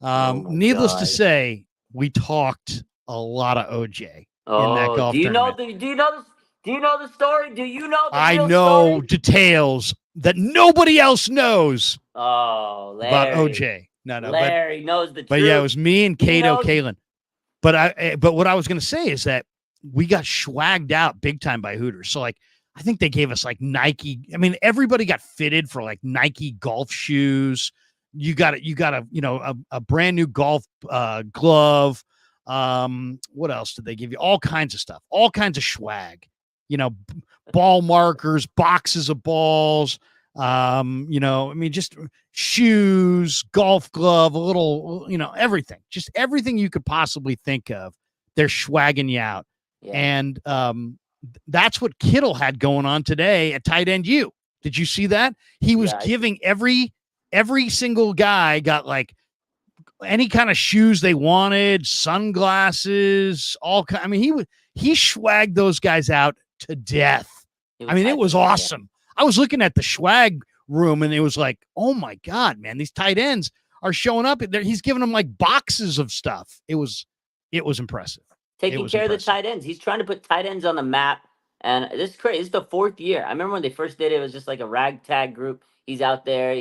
Oh my Needless to God. say, we talked a lot of OJ in that Oh, golf do you know tournament. the story? Do you know the I real know story? details that nobody else knows Oh, about Larry. OJ. No, Larry knows the truth. but yeah, it was me and He Kato knows- Kalin. But what I was going to say is that we got swagged out big time by Hooters. So like, I think they gave us like Nike. I mean, everybody got fitted for like Nike golf shoes. You got a brand new golf glove. What else did they give you? All kinds of stuff, all kinds of swag. Ball markers, boxes of balls. I mean, just shoes, golf glove, a little, everything, just everything you could possibly think of. They're swagging you out. Yeah. And that's what Kittle had going on today at tight end U. Did you see that? He was giving every single guy got like any kind of shoes they wanted, sunglasses, all kind. I mean, he swagged those guys out to death. I mean, it was awesome. I was looking at the swag room and it was like, oh my God, man, these tight ends are showing up. He's giving them like boxes of stuff. It was impressive. Taking care of the tight ends. He's trying to put tight ends on the map. And this is crazy. It's the 4th year. I remember when they first did it, it was just like a ragtag group. He's out there,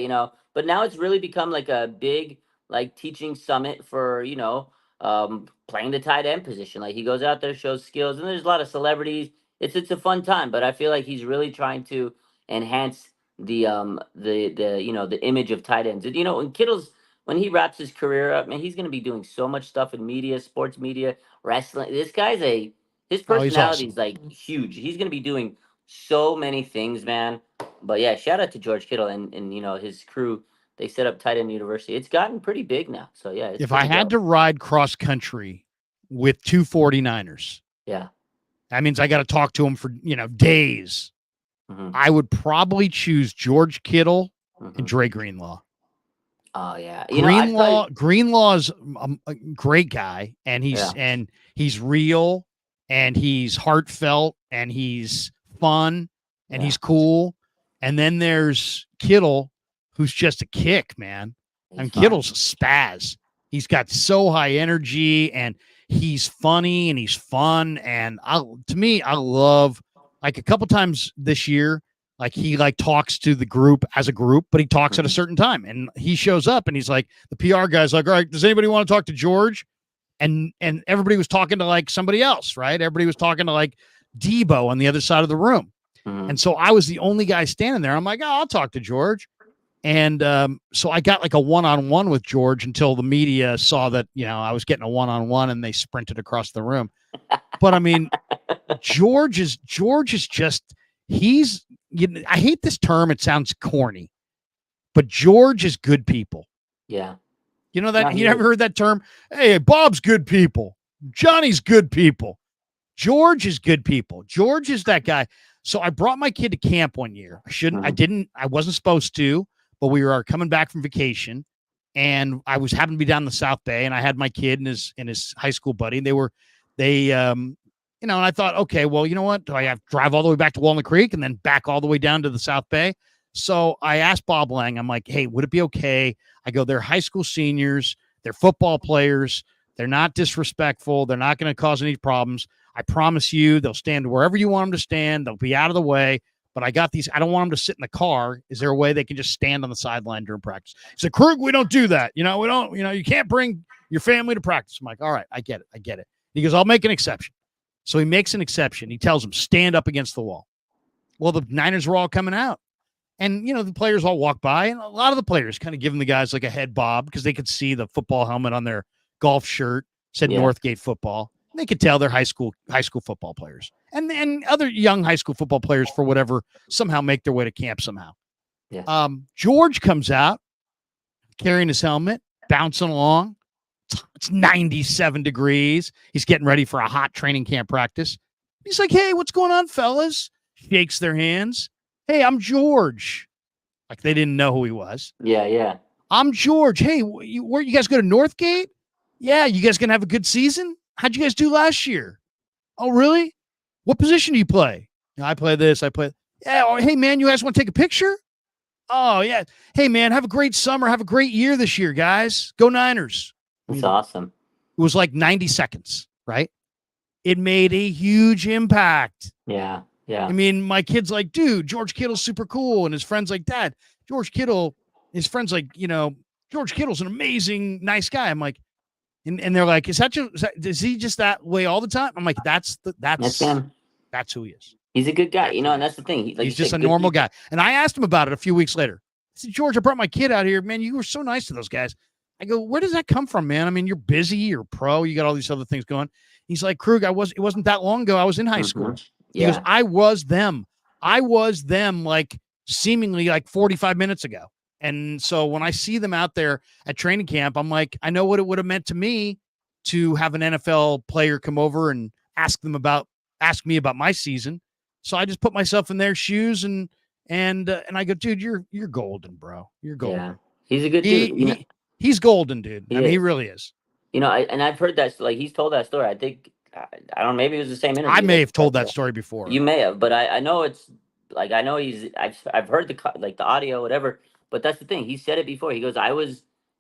but now it's really become like a big, like teaching summit for, playing the tight end position. Like he goes out there, shows skills, and there's a lot of celebrities. It's a fun time, but I feel like he's really trying to enhance the image of tight ends. And when he wraps his career up, man, he's going to be doing so much stuff in media, sports media, wrestling. This guy's his personality is like huge. He's going to be doing so many things, man. But yeah, shout out to George Kittle and his crew. They set up Tight End University. It's gotten pretty big now. So yeah, if I had to ride cross country with 2 49ers, yeah, that means I got to talk to them for days. Mm-hmm. I would probably choose George Kittle and Dre Greenlaw. Oh yeah, Greenlaw's a great guy, and he's real, and he's heartfelt, and he's fun, and he's cool. And then there's Kittle, who's just a kick, man. And Kittle's a spaz. He's got so high energy, and he's funny, and he's fun. And I love, like, a couple times this year, like he talks to the group as a group, but he talks at a certain time, and he shows up and he's like, the PR guy's like, all right, does anybody want to talk to George? And everybody was talking to like somebody else, right? Everybody was talking to like Debo on the other side of the room. And so I was the only guy standing there. I'm like, oh, I'll talk to George. And so I got like a one-on-one with George until the media saw that, I was getting a one-on-one, and they sprinted across the room. But I mean, George is just, I hate this term. It sounds corny, but George is good people. Yeah. You know that? You never heard that term? Hey, Bob's good people. Johnny's good people. George is good people. George is that guy. So I brought my kid to camp one year. I wasn't supposed to, but we were coming back from vacation, and I happened to be down in the South Bay, and I had my kid and his high school buddy. And I thought, okay, well, you know what? Do I have to drive all the way back to Walnut Creek and then back all the way down to the South Bay? So I asked Bob Lang, I'm like, hey, would it be okay? I go, they're high school seniors. They're football players. They're not disrespectful. They're not going to cause any problems. I promise you, they'll stand wherever you want them to stand. They'll be out of the way. But I got these. I don't want them to sit in the car. Is there a way they can just stand on the sideline during practice? He said, Krug, we don't do that. We don't, you can't bring your family to practice. I'm like, all right, I get it. He goes, I'll make an exception. So he makes an exception. He tells them, stand up against the wall. Well, the Niners were all coming out. And, the players all walk by, and a lot of the players kind of giving the guys like a head bob because they could see the football helmet on their golf shirt, said Northgate football. They could tell they're high school football players. And other young high school football players, for whatever, somehow make their way to camp somehow. Yeah. George comes out carrying his helmet, bouncing along. It's 97 degrees. He's getting ready for a hot training camp practice. He's like, hey, what's going on, fellas? Shakes their hands. Hey, I'm George. Like they didn't know who he was. Yeah. I'm George. Hey, where you guys go to Northgate? Yeah, you guys going to have a good season? How'd you guys do last year? Oh, really? What position do you play? I play this. I play. Yeah. Oh, hey, man, you guys want to take a picture? Oh, yeah. Hey, man, have a great summer. Have a great year this year, guys. Go Niners. That's awesome. It was like 90 seconds, right? It made a huge impact. Yeah. Yeah. I mean, my kid's like, dude, George Kittle's super cool. And his friend's like, Dad, George Kittle, his friend's like, George Kittle's an amazing, nice guy. I'm like, and they're like, is he just that way all the time? I'm like, that's him. That's who he is. He's a good guy, and that's the thing. He's just a normal guy. And I asked him about it a few weeks later. I said, George, I brought my kid out here. Man, you were so nice to those guys. I go, where does that come from, man? I mean, you're busy, you're pro, you got all these other things going. He's like, Krug, it wasn't that long ago. I was in high school. He goes, I was them. Like seemingly like 45 minutes ago. And so when I see them out there at training camp, I'm like, I know what it would have meant to me to have an NFL player come over and ask me about my season. So I just put myself in their shoes and I go, dude, you're golden, bro. You're golden. Yeah. He's a good dude. He's golden, dude. I mean, he really is. I've heard that, like, he's told that story. I think, I don't know, maybe it was the same interview. I may have told that story before. You may have, but I know it's like, I know I've heard the audio, whatever, but that's the thing. He said it before. He goes,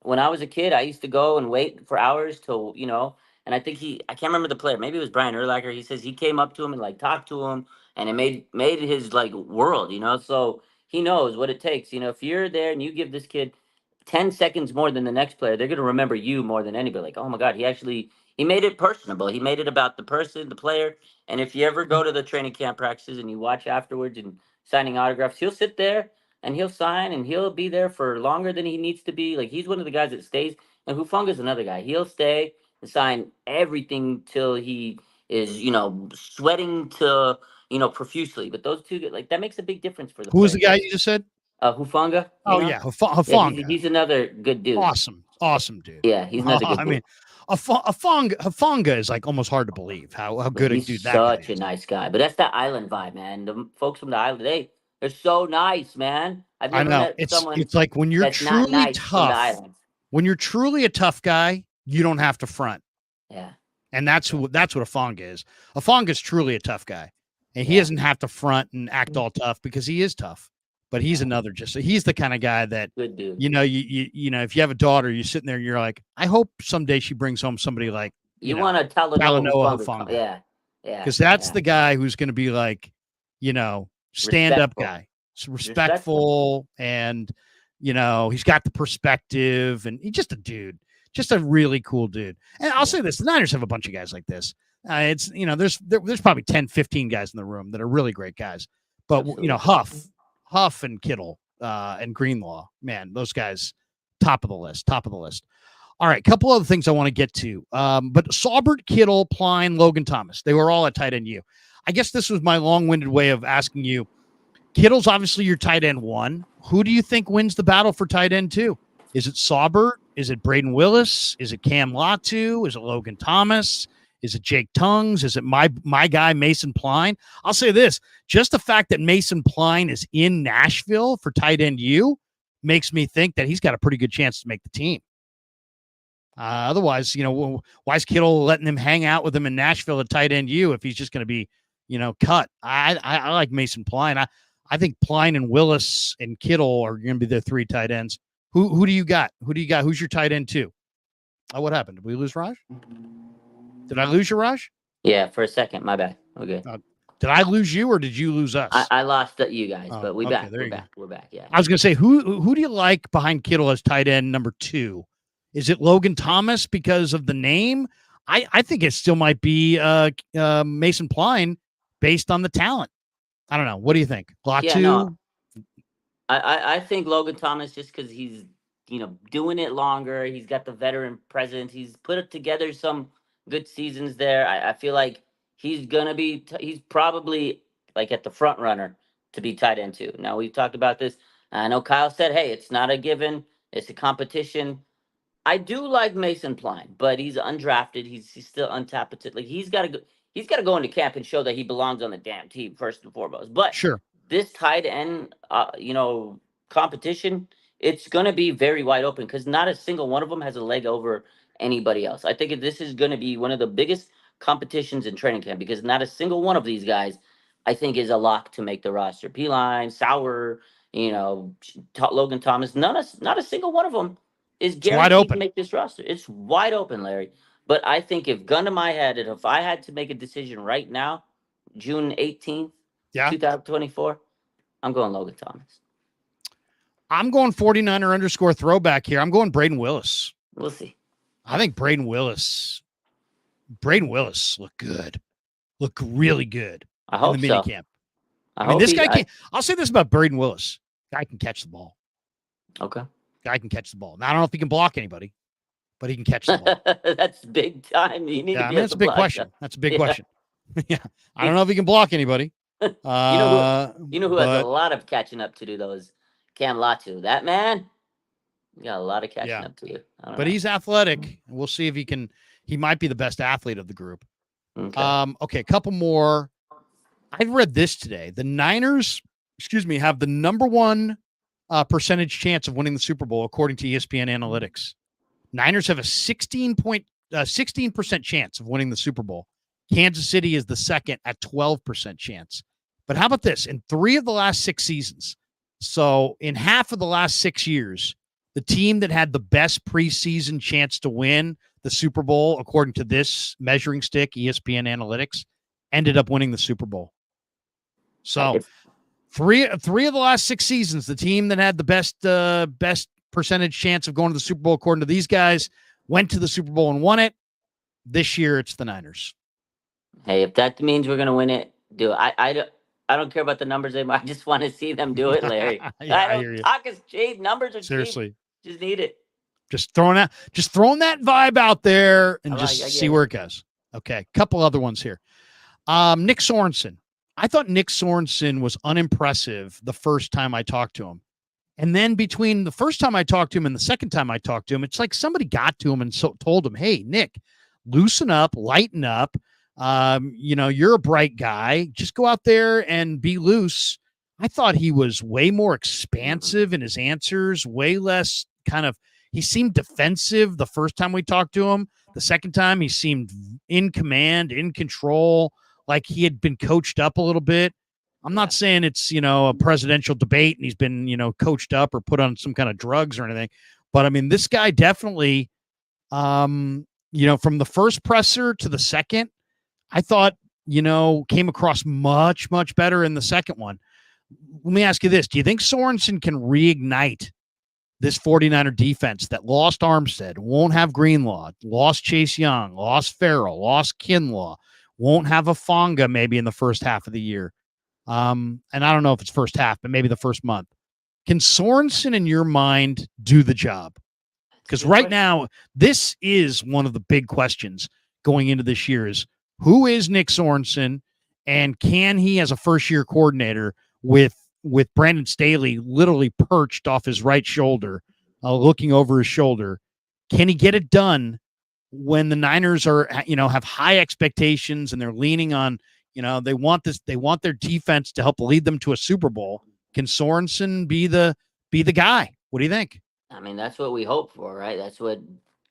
when I was a kid, I used to go and wait for hours till, and I think I can't remember the player. Maybe it was Brian Urlacher. He says he came up to him and like talked to him, and it made his like world, so he knows what it takes. If you're there and you give this kid 10 seconds more than the next player, they're going to remember you more than anybody. Like, oh my God, he made it personable. He made it about the person, the player. And if you ever go to the training camp practices and you watch afterwards and signing autographs, he'll sit there and he'll sign and he'll be there for longer than he needs to be. Like, he's one of the guys that stays. And Hufunga's another guy. He'll stay and sign everything till he is, sweating to, profusely. But those two, like, that makes a big difference for the Who was the guy you just said? Hufunga. Yeah, Hufanga. Yeah, he's another good dude. Awesome dude. Yeah, he's another good dude. I mean, Hufanga is like almost hard to believe how good a dude that guy is. Such a nice guy. But that's that island vibe, man. The folks from the island, they're so nice, man. I've never met it's like when you're truly nice tough. When you're truly a tough guy, you don't have to front. Yeah. And that's what Hufanga is. Hufanga is truly a tough guy. And he doesn't have to front and act all tough because he is tough. But he's he's the kind of guy that, good dude. If you have a daughter, you're sitting there and you're like, I hope someday she brings home somebody like, want to Talanoa Hufanga. Yeah. Yeah. Because that's the guy who's going to be like, stand-up guy. Respectful. And, he's got the perspective and he's just a dude, just a really cool dude. And I'll say this, the Niners have a bunch of guys like this. It's, there's probably 10, 15 guys in the room that are really great guys. But, Huff and Kittle and Greenlaw, man, those guys, top of the list. All right, couple other things I want to get to. But Saubert, Kittle, Pline, Logan Thomas, they were all at tight end U. I guess this was my long-winded way of asking you. Kittle's obviously your tight end 1. Who do you think wins the battle for tight end 2? Is it Saubert? Is it Braden Willis? Is it Cam Latu? Is it Logan Thomas? Is it Jake Tungs? Is it my guy, Mason Pline? I'll say this. Just the fact that Mason Pline is in Nashville for tight end U makes me think that he's got a pretty good chance to make the team. Otherwise, why is Kittle letting him hang out with him in Nashville at tight end U if he's just going to be, cut? I like Mason Pline. I think Pline and Willis and Kittle are going to be their 3 tight ends. Who do you got? Who's your tight end 2? Oh, what happened? Did we lose Raj? Did I lose you, Raj? Yeah, for a second. My bad. Okay. Did I lose you or did you lose us? I lost you guys, but we're back. We're back. Yeah. I was going to say, who do you like behind Kittle as tight end number 2? Is it Logan Thomas because of the name? I think it still might be Mason Pline based on the talent. I don't know. What do you think? Latu? Yeah, no. I think Logan Thomas just because he's doing it longer. He's got the veteran presence. He's put together some good seasons there. I feel like he's gonna be. He's probably like at the front runner to be tight end 2. Now we've talked about this. I know Kyle said, "Hey, it's not a given. It's a competition." I do like Mason Pline, but he's undrafted. He's still untapped. Like he's got to go into camp and show that he belongs on the damn team first and foremost. But sure, this tight end, competition, it's going to be very wide open because not a single one of them has a leg over anybody else. I think this is going to be one of the biggest competitions in training camp, because not a single one of these guys, I think, is a lock to make the roster. P-Line, Sauer, Logan Thomas, not a single one of them is It's wide guaranteed to open. make this roster. It's wide open, Larry. But I think, if gun to my head, and if I had to make a decision right now, June 18th, Yeah. 2024, I'm going Logan Thomas. I'm going 49er underscore throwback here. I'm going Braden Willis. We'll see. I think Braden Willis looked good. Look really good I hope in the so. minicamp. I mean, hope this guy can. I'll say this about Braden Willis: guy can catch the ball. Okay. Guy can catch the ball. Now I don't know if he can block anybody, but he can catch the ball. That's big time. You need to be. That's a big question. That's a big question. Yeah, I don't know if he can block anybody. You know who has a lot of catching up to do, though, is Cam Latu. That man, you got a lot of catching up to do. But he's athletic. We'll see if he can. He might be the best athlete of the group. Okay, a couple more. I read this today. The Niners, have the number one percentage chance of winning the Super Bowl according to ESPN Analytics. Niners have a 16% chance of winning the Super Bowl. Kansas City is the second at 12% chance. But how about this? In 3 of the last 6 seasons, so in half of the last 6 years, the team that had the best preseason chance to win the Super Bowl, according to this measuring stick, ESPN Analytics, ended up winning the Super Bowl. So three of the last 6 seasons, the team that had the best percentage chance of going to the Super Bowl, according to these guys, went to the Super Bowl and won it. This year, it's the Niners. Hey, if that means we're going to win it, do it. I don't care about the numbers anymore. I just want to see them do it, Larry. I hear you. Talk is cheap. Numbers are seriously cheap. Just need it. Just throwing that vibe out there and see where it goes. Okay, couple other ones here. Nick Sorensen. I thought Nick Sorensen was unimpressive the first time I talked to him. And then between the first time I talked to him and the second time I talked to him, it's like somebody got to him and told him, hey, Nick, loosen up, lighten up. You're a bright guy. Just go out there and be loose. I thought he was way more expansive in his answers, way less he seemed defensive the first time we talked to him. The second time he seemed in command, in control, like he had been coached up a little bit. I'm not saying it's, a presidential debate and he's been, coached up or put on some kind of drugs or anything. But I mean, this guy definitely, from the first presser to the second, I thought, came across much, much better in the second one. Let me ask you this. Do you think Sorensen can reignite this 49er defense that lost Armstead, won't have Greenlaw, lost Chase Young, lost Farrell, lost Kinlaw, won't have a Fonga maybe in the first half of the year? And I don't know if it's first half, but maybe the first month. Can Sorensen, in your mind, do the job? Because right now, this is one of the big questions going into this year is, who is Nick Sorensen, and can he, as a first-year coordinator, with Brandon Staley literally perched off his right shoulder, looking over his shoulder, can he get it done when the Niners are, have high expectations and they're leaning on, they want their defense to help lead them to a Super Bowl? Can Sorensen be the guy? What do you think? I mean, that's what we hope for, right? That's what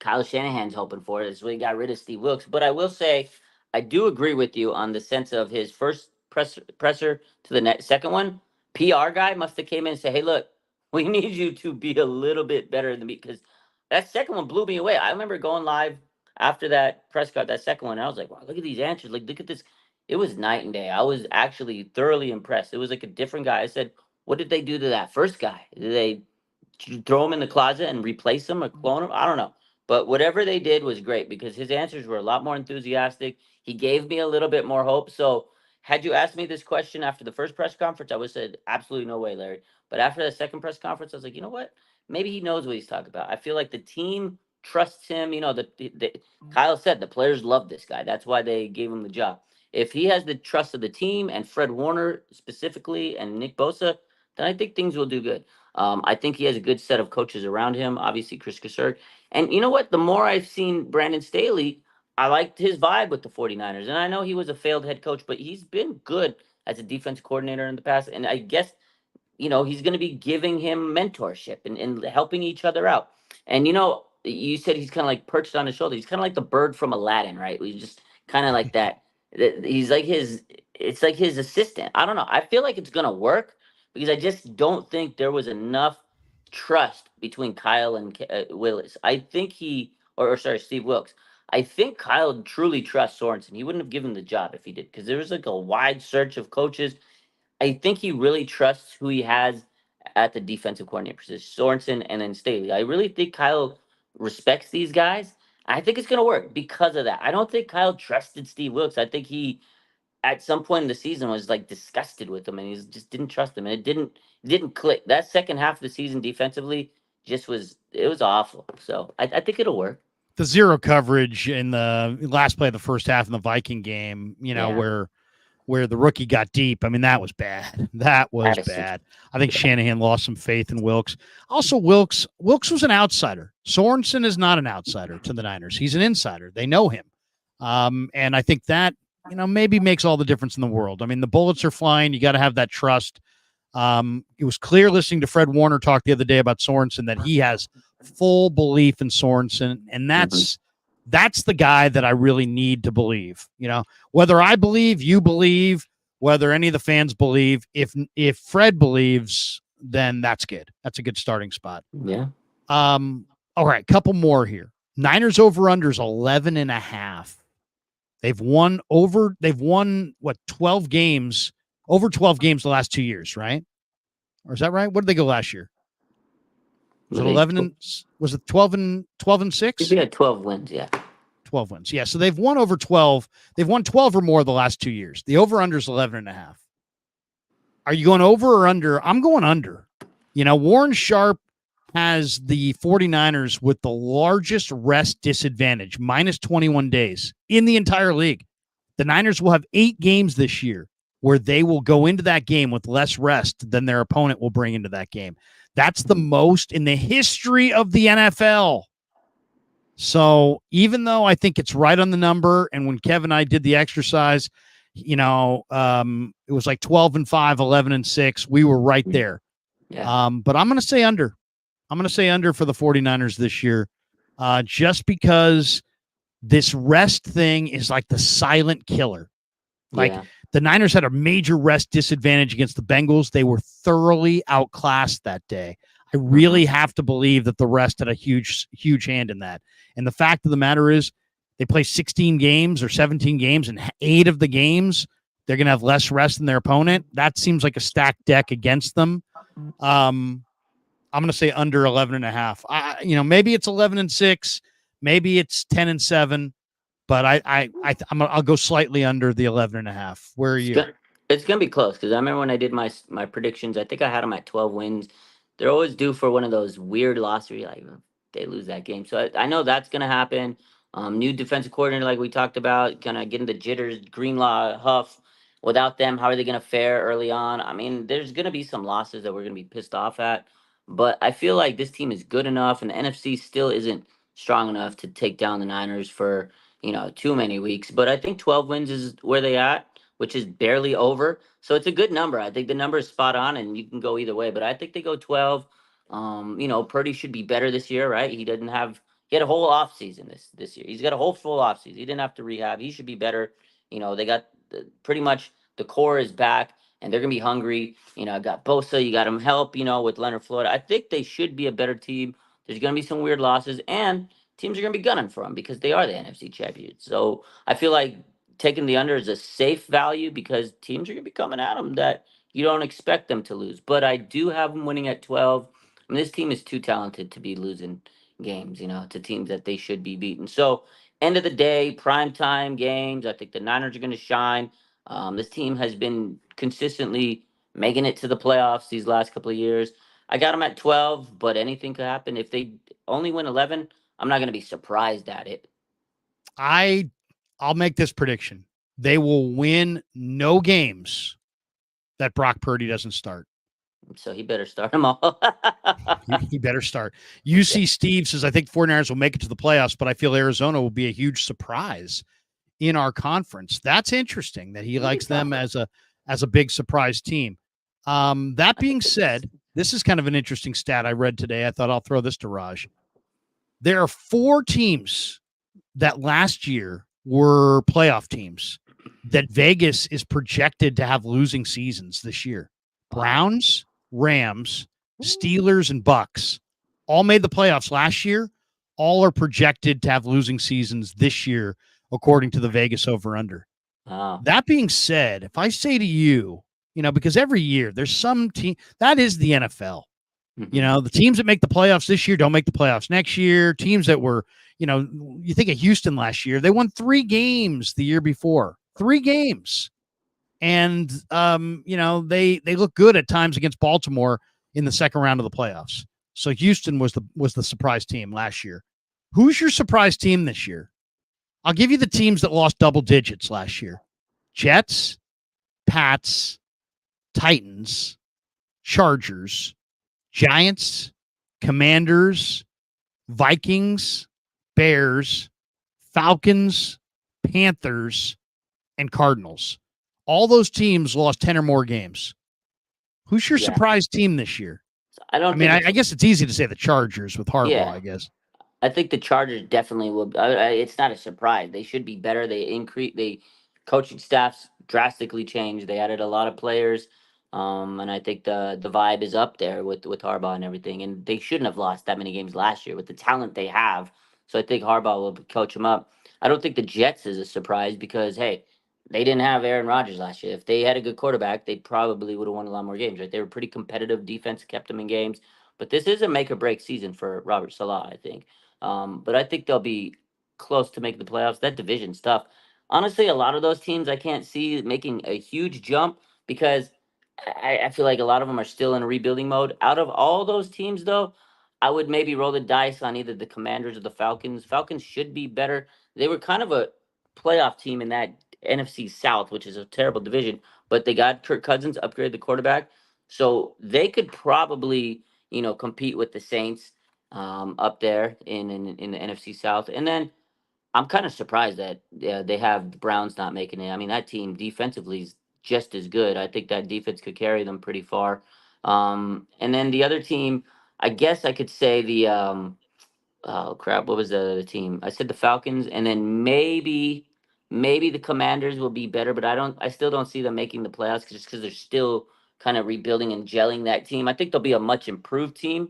Kyle Shanahan's hoping for. That's what he got rid of Steve Wilkes. But I will say, I do agree with you on the sense of his first presser to the second one. PR guy must have came in and said, hey, look, we need you to be a little bit better than me, because that second one blew me away. I remember going live after that press cut, that second one, and I was like, wow, look at these answers. Like, look at this. It was night and day. I was actually thoroughly impressed. It was like a different guy. I said, what did they do to that first guy? Did they throw him in the closet and replace him or clone him? I don't know. But whatever they did was great, because his answers were a lot more enthusiastic. He gave me a little bit more hope. So had you asked me this question after the first press conference, I would have said, absolutely no way, Larry. But after the second press conference, I was like, you know what? Maybe he knows what he's talking about. I feel like the team trusts him. Kyle said the players love this guy. That's why they gave him the job. If he has the trust of the team and Fred Warner specifically and Nick Bosa, then I think things will do good. I think he has a good set of coaches around him. Obviously, Chris Kassert. And you know what? The more I've seen Brandon Staley, I liked his vibe with the 49ers. And I know he was a failed head coach, but he's been good as a defense coordinator in the past. And I guess, he's going to be giving him mentorship and helping each other out. And, you said he's kind of like perched on his shoulder. He's kind of like the bird from Aladdin, right? We just kind of like that. He's like his. It's like his assistant. I don't know. I feel like it's gonna work because I just don't think there was enough trust between Kyle and Willis. I think or sorry, Steve Wilkes. I think Kyle truly trusts Sorensen. He wouldn't have given the job if he did, because there was like a wide search of coaches. I think he really trusts who he has at the defensive coordinator position, Sorensen and then Staley. I really think Kyle respects these guys. I think it's going to work because of that. I don't think Kyle trusted Steve Wilkes. I think he, at some point in the season, was like disgusted with him, and he just didn't trust him, and it didn't click. That second half of the season defensively just was awful. So I think it'll work. The zero coverage in the last play of the first half in the Viking game, Yeah. where the rookie got deep. I mean, that was bad. That was bad. I think Shanahan lost some faith in Wilkes. Also, Wilkes was an outsider. Sorensen is not an outsider to the Niners. He's an insider. They know him. And I think that, maybe makes all the difference in the world. I mean, the bullets are flying. You got to have that trust. It was clear listening to Fred Warner talk the other day about Sorensen that he has full belief in Sorensen, and that's the guy that I really need to believe. Whether I believe, you believe, whether any of the fans believe, if Fred believes, then that's good. That's a good starting spot. Yeah. All right, couple more here. Niners over-unders 11.5. They've won what, 12 games, over 12 games the last 2 years, right? Or is that right? What did they go last year? Was it 11 and was it 12 and 6? We had 12 wins, yeah. 12 wins. Yeah, so they've won over 12. They've won 12 or more the last 2 years. The over-under is 11.5. Are you going over or under? I'm going under. Warren Sharp has the 49ers with the largest rest disadvantage, minus 21 days in the entire league. The Niners will have 8 games this year where they will go into that game with less rest than their opponent will bring into that game. That's the most in the history of the NFL. So even though I think it's right on the number, and when Kevin and I did the exercise, it was like 12-5, 11-6. We were right there. Yeah. But I'm going to say under. I'm going to say under for the 49ers this year, just because this rest thing is like the silent killer. The Niners had a major rest disadvantage against the Bengals. They were thoroughly outclassed that day. I really have to believe that the rest had a huge, huge hand in that. And the fact of the matter is they play 16 games or 17 games, and 8 of the games, they're going to have less rest than their opponent. That seems like a stacked deck against them. I'm going to say under 11.5. Maybe it's 11-6, maybe it's 10-7, but I'll go slightly under the 11.5. Where are you? It's gonna be close, because I remember when I did my predictions. I think I had them at 12 wins. They're always due for one of those weird losses where like they lose that game. So I know that's gonna happen. New defensive coordinator, like we talked about, kind of getting the jitters. Greenlaw, Huff. Without them, how are they gonna fare early on? I mean, there's gonna be some losses that we're gonna be pissed off at. But I feel like this team is good enough, and the NFC still isn't strong enough to take down the Niners for too many weeks. But I think 12 wins is where they at, which is barely over. So it's a good number. I think the number is spot on, and you can go either way. But I think they go 12. Purdy should be better this year, right? He had a whole off season this year. He's got a whole full off season. He didn't have to rehab. He should be better. They got pretty much the core is back, and they're gonna be hungry. I got Bosa. You got him help. With Leonard Floyd. I think they should be a better team. There's gonna be some weird losses, and teams are gonna be gunning for them because they are the NFC champions. So I feel like taking the under is a safe value because teams are going to be coming at them that you don't expect them to lose. But I do have them winning at 12. I mean, this team is too talented to be losing games, to teams that they should be beaten. So, end of the day, primetime games, I think the Niners are going to shine. This team has been consistently making it to the playoffs these last couple of years. I got them at 12, but anything could happen. If they only win 11, I'm not going to be surprised at it. I'll make this prediction. They will win no games that Brock Purdy doesn't start. So he better start them all. he better start. UC Steve says, I think 49ers will make it to the playoffs, but I feel Arizona will be a huge surprise in our conference. That's interesting that he likes them as a big surprise team. That being said, this is kind of an interesting stat I read today. I thought I'll throw this to Raj. There are 4 teams that last year were playoff teams that Vegas is projected to have losing seasons this year. Browns, Rams, Steelers, and Bucks all made the playoffs last year. All are projected to have losing seasons this year, according to the Vegas over-under. Wow. That being said, if I say to you, because every year there's some team, that is the NFL. The teams that make the playoffs this year don't make the playoffs next year. Teams that were, you think of Houston last year, they won 3 games the year before. 3 games. And they look good at times against Baltimore in the second round of the playoffs. So Houston was the surprise team last year. Who's your surprise team this year? I'll give you the teams that lost double digits last year. Jets, Pats, Titans, Chargers, Giants, Commanders, Vikings, Bears, Falcons, Panthers, and Cardinals. All those teams lost 10 or more games. Who's your surprise team this year? I guess it's easy to say the Chargers with Harbaugh, I guess. I think the Chargers definitely will. It's not a surprise. They should be better. They coaching staffs drastically changed. They added a lot of players, and I think the vibe is up there with Harbaugh and everything. And they shouldn't have lost that many games last year with the talent they have. So I think Harbaugh will coach them up. I don't think the Jets is a surprise because hey, they didn't have Aaron Rodgers last year. If they had a good quarterback, they probably would have won a lot more games. Right? They were pretty competitive. Defense kept them in games. But this is a make or break season for Robert Salah, I think. But I think they'll be close to making the playoffs. That division stuff. Honestly, a lot of those teams I can't see making a huge jump because I feel like a lot of them are still in rebuilding mode. Out of all those teams, though, I would maybe roll the dice on either the Commanders or the Falcons. Falcons should be better. They were kind of a playoff team in that NFC South, which is a terrible division, but they got Kirk Cousins, upgraded the quarterback. So they could probably, compete with the Saints up there in the NFC South. And then I'm kind of surprised that they have the Browns not making it. I mean, that team defensively is just as good. I think that defense could carry them pretty far. And then the other team, I guess I could say oh crap, what was the other team? I said the Falcons, and then maybe the Commanders will be better, but I still don't see them making the playoffs just because they're still kind of rebuilding and gelling that team. I think they'll be a much improved team,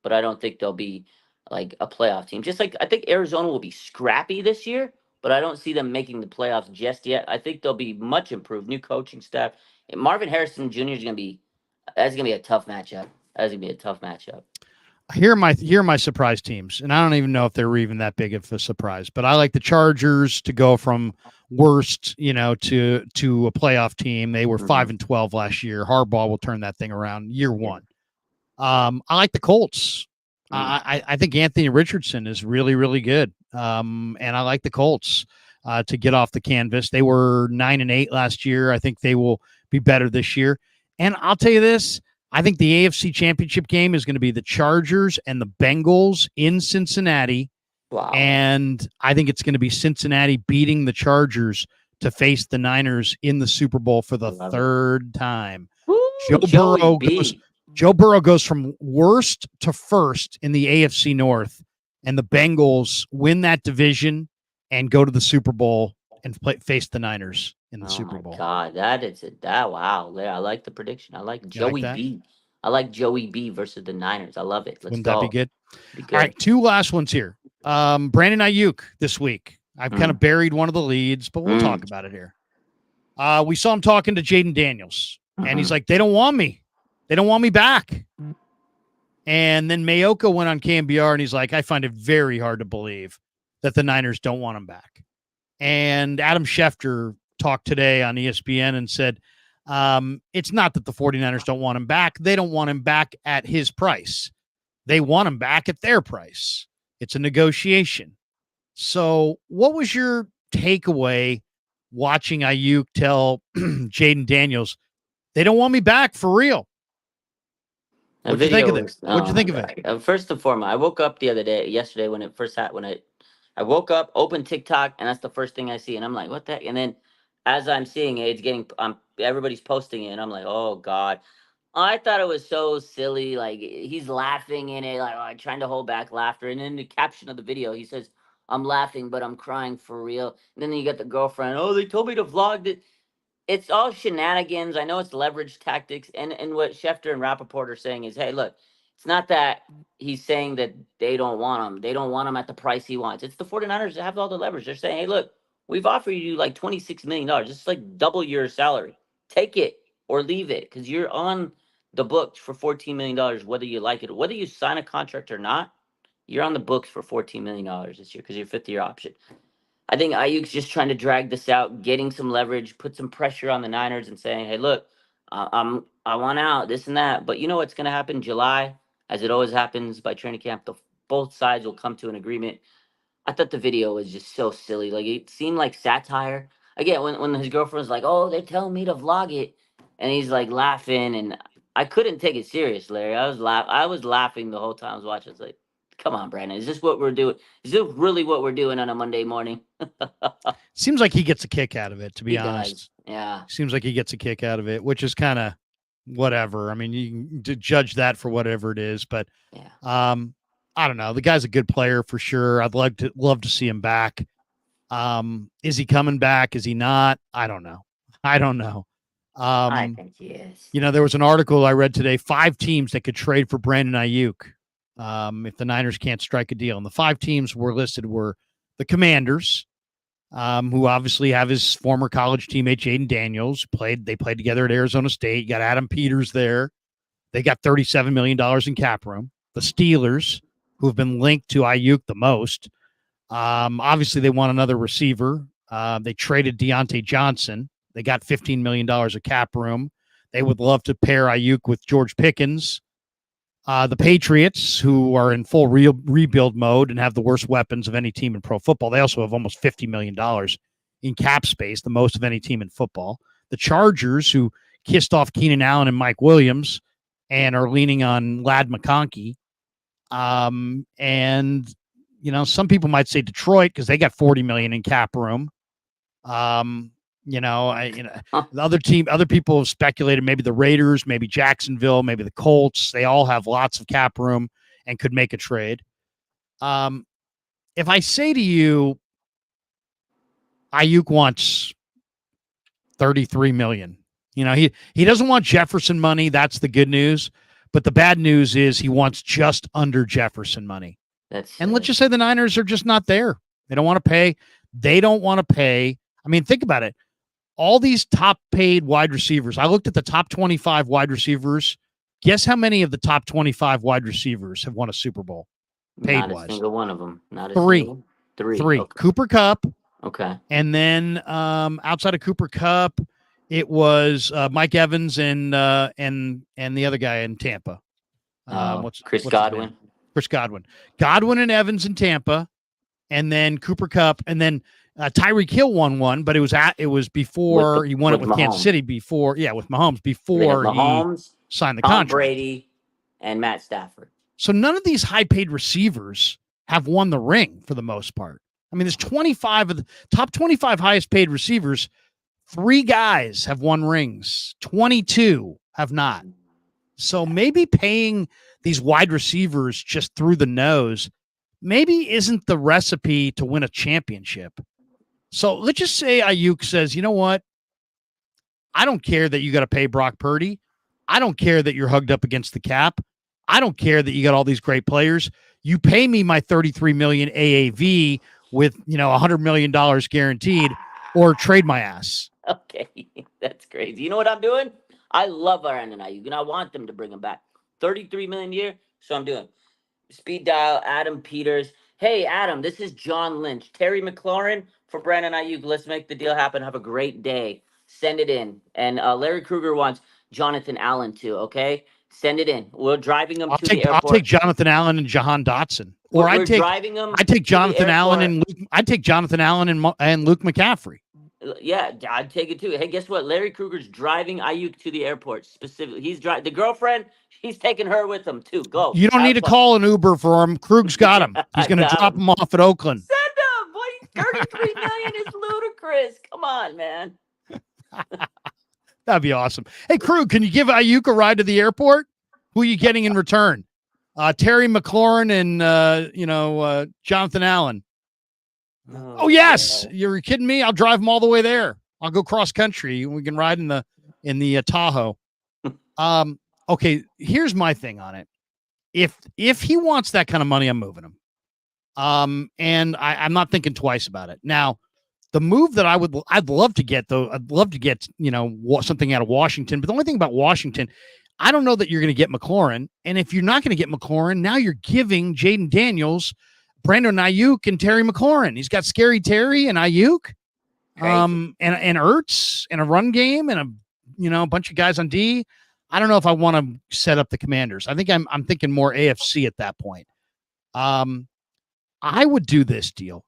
but I don't think they'll be like a playoff team. Just like I think Arizona will be scrappy this year, but I don't see them making the playoffs just yet. I think they'll be much improved, new coaching staff. And Marvin Harrison Jr. is that's gonna be a tough matchup. That's gonna be a tough matchup. Here are my surprise teams, and I don't even know if they were even that big of a surprise. But I like the Chargers to go from worst, to a playoff team. They were 5-12 last year. Harbaugh will turn that thing around year one. I like the Colts. I think Anthony Richardson is really, really good, and I like the Colts to get off the canvas. They were 9-8 last year. I think they will be better this year. And I'll tell you this. I think the AFC Championship game is going to be the Chargers and the Bengals in Cincinnati. Wow. And I think it's going to be Cincinnati beating the Chargers to face the Niners in the Super Bowl for the third time. Woo, Joe Burrow goes from worst to first in the AFC North, and the Bengals win that division and go to the Super Bowl and face the Niners in the Super Bowl. God, wow. I like the prediction. I like Joey B. I like Joey B versus the Niners. I love it. Wouldn't that be good? All right, 2 last ones here. Brandon Ayuk this week. I've kind of buried one of the leads, but we'll talk about it here. We saw him talking to Jaden Daniels, and he's like, they don't want me. They don't want me back. And then Mayoka went on KMBR, and he's like, I find it very hard to believe that the Niners don't want him back. And Adam Schefter talked today on ESPN and said, it's not that the 49ers don't want him back. They don't want him back at his price. They want him back at their price. It's a negotiation. So what was your takeaway watching Ayuk tell Jaden Daniels, they don't want me back for real? What'd you think of it? What'd you think of it? First and foremost, I woke up yesterday when it first happened, I woke up, opened TikTok, and that's the first thing I see. And I'm like, what the heck? And then as I'm seeing it, everybody's posting it. And I'm like, oh, God. I thought it was so silly. Like, he's laughing in it, like trying to hold back laughter. And in the caption of the video, he says, I'm laughing, but I'm crying for real. And then you got the girlfriend. Oh, they told me to vlog it. It's all shenanigans. I know it's leverage tactics. And what Schefter and Rappaport are saying is, hey, look, it's not that he's saying that they don't want him. They don't want him at the price he wants. It's the 49ers that have all the leverage. They're saying, hey, look, we've offered you like $26 million. It's like double your salary. Take it or leave it, because you're on the books for $14 million, whether you like it or whether you sign a contract or not. You're on the books for $14 million this year because you're fifth year option. I think Ayuk's just trying to drag this out, getting some leverage, put some pressure on the Niners, and saying, "Hey, look, I want out, this and that." But you know what's going to happen? July, as it always happens by training camp, both sides will come to an agreement. I thought the video was just so silly. Like, it seemed like satire. Again, when his girlfriend was like, "Oh, they're telling me to vlog it," and he's like laughing, and I couldn't take it serious, Larry. I was laughing the whole time I was watching. It's like, come on, Brandon. Is this what we're doing? Is this really what we're doing on a Monday morning? Seems like he gets a kick out of it, to be He honest. does. Yeah. Seems like he gets a kick out of it, which is kind of whatever. I mean, you can judge that for whatever it is, but Yeah. I don't know. The guy's a good player for sure. I'd love to see him back. Is he coming back? Is he not? I don't know. I don't know. I think he is. You know, there was an article I read today, 5 teams that could trade for Brandon Ayuk if the Niners can't strike a deal. And the 5 teams listed were the Commanders, who obviously have his former college teammate Jaden Daniels. They played together at Arizona State. You got Adam Peters there. They got $37 million in cap room. The Steelers, who have been linked to Ayuk the most. Obviously, they want another receiver. They traded Deontay Johnson. They got $15 million of cap room. They would love to pair Ayuk with George Pickens. The Patriots, who are in full rebuild mode and have the worst weapons of any team in pro football. They also have almost $50 million in cap space, the most of any team in football. The Chargers, who kissed off Keenan Allen and Mike Williams and are leaning on Ladd McConkey. And, you know, some people might say Detroit because they got $40 million in cap room. The other people have speculated maybe the Raiders, maybe Jacksonville, maybe the Colts. They all have lots of cap room and could make a trade. If I say to you, Ayuk wants $33 million, you know, he doesn't want Jefferson money. That's the good news. But the bad news is he wants just under Jefferson money. And let's just say the Niners are just not there. They don't want to pay. I mean, think about it. All these top paid wide receivers. I looked at the top 25 wide receivers. Guess how many of the top 25 wide receivers have won a Super Bowl? Paid wise. Not a single one of them. Not a Three. Single? Three. Okay. Cooper Kupp. Okay. And then outside of Cooper Kupp, it was Mike Evans and the other guy in Tampa. Chris Godwin. Chris Godwin. Godwin and Evans in Tampa, and then Cooper Kupp, and then Tyreek Hill won one, but it was before he won it with Mahomes. Kansas City with Mahomes before Mahomes, he signed the Tom contract. Brady, and Matt Stafford. So none of these high paid receivers have won the ring for the most part. I mean, there's 25 of the top 25 highest paid receivers. 3 guys have won rings. 22 have not. So maybe paying these wide receivers just through the nose maybe isn't the recipe to win a championship. So let's just say Ayuk says, you know what? I don't care that you got to pay Brock Purdy. I don't care that you're hugged up against the cap. I don't care that you got all these great players. You pay me my $33 million AAV with, $100 million guaranteed, or trade my ass. Okay, that's crazy. You know what I'm doing? I love Brandon Ayuk, and I want them to bring him back. $33 million a year, so I'm doing. Speed dial, Adam Peters. Hey, Adam, this is John Lynch. Terry McLaurin for Brandon Ayuk. Let's make the deal happen. Have a great day. Send it in. And Larry Krueger wants Jonathan Allen too, okay? Send it in. We're driving him to the airport. I'll take Jonathan Allen and Jahan Dotson. Or I'd take Jonathan Allen and Luke McCaffrey. Yeah, I'd take it too. Hey, guess what? Larry Krueger's driving Ayuk to the airport specifically. He's driving the girlfriend. He's taking her with him too. Go. You don't need to call an Uber for him. Krug's got him. He's going to drop him off at Oakland. Send him. Boy, $33 million is ludicrous. Come on, man. That'd be awesome. Hey, Krug, can you give Ayuk a ride to the airport? Who are you getting in return? Terry McLaurin and Jonathan Allen. Oh yes, you're kidding me. I'll drive them all the way there. I'll go cross country. We can ride in the Tahoe. Okay, here's my thing on it. If he wants that kind of money, I'm moving him. And I'm not thinking twice about it. Now, the move that I'd love to get though, I'd love to get something out of Washington. But the only thing about Washington, I don't know that you're going to get McLaurin. And if you're not going to get McLaurin, now you're giving Jaden Daniels, Brandon Ayuk, and Terry McLaurin. He's got Scary Terry and Ayuk, and Ertz, and a run game, and a bunch of guys on D. I don't know if I want to set up the Commanders. I think I'm thinking more AFC at that point. I would do this deal.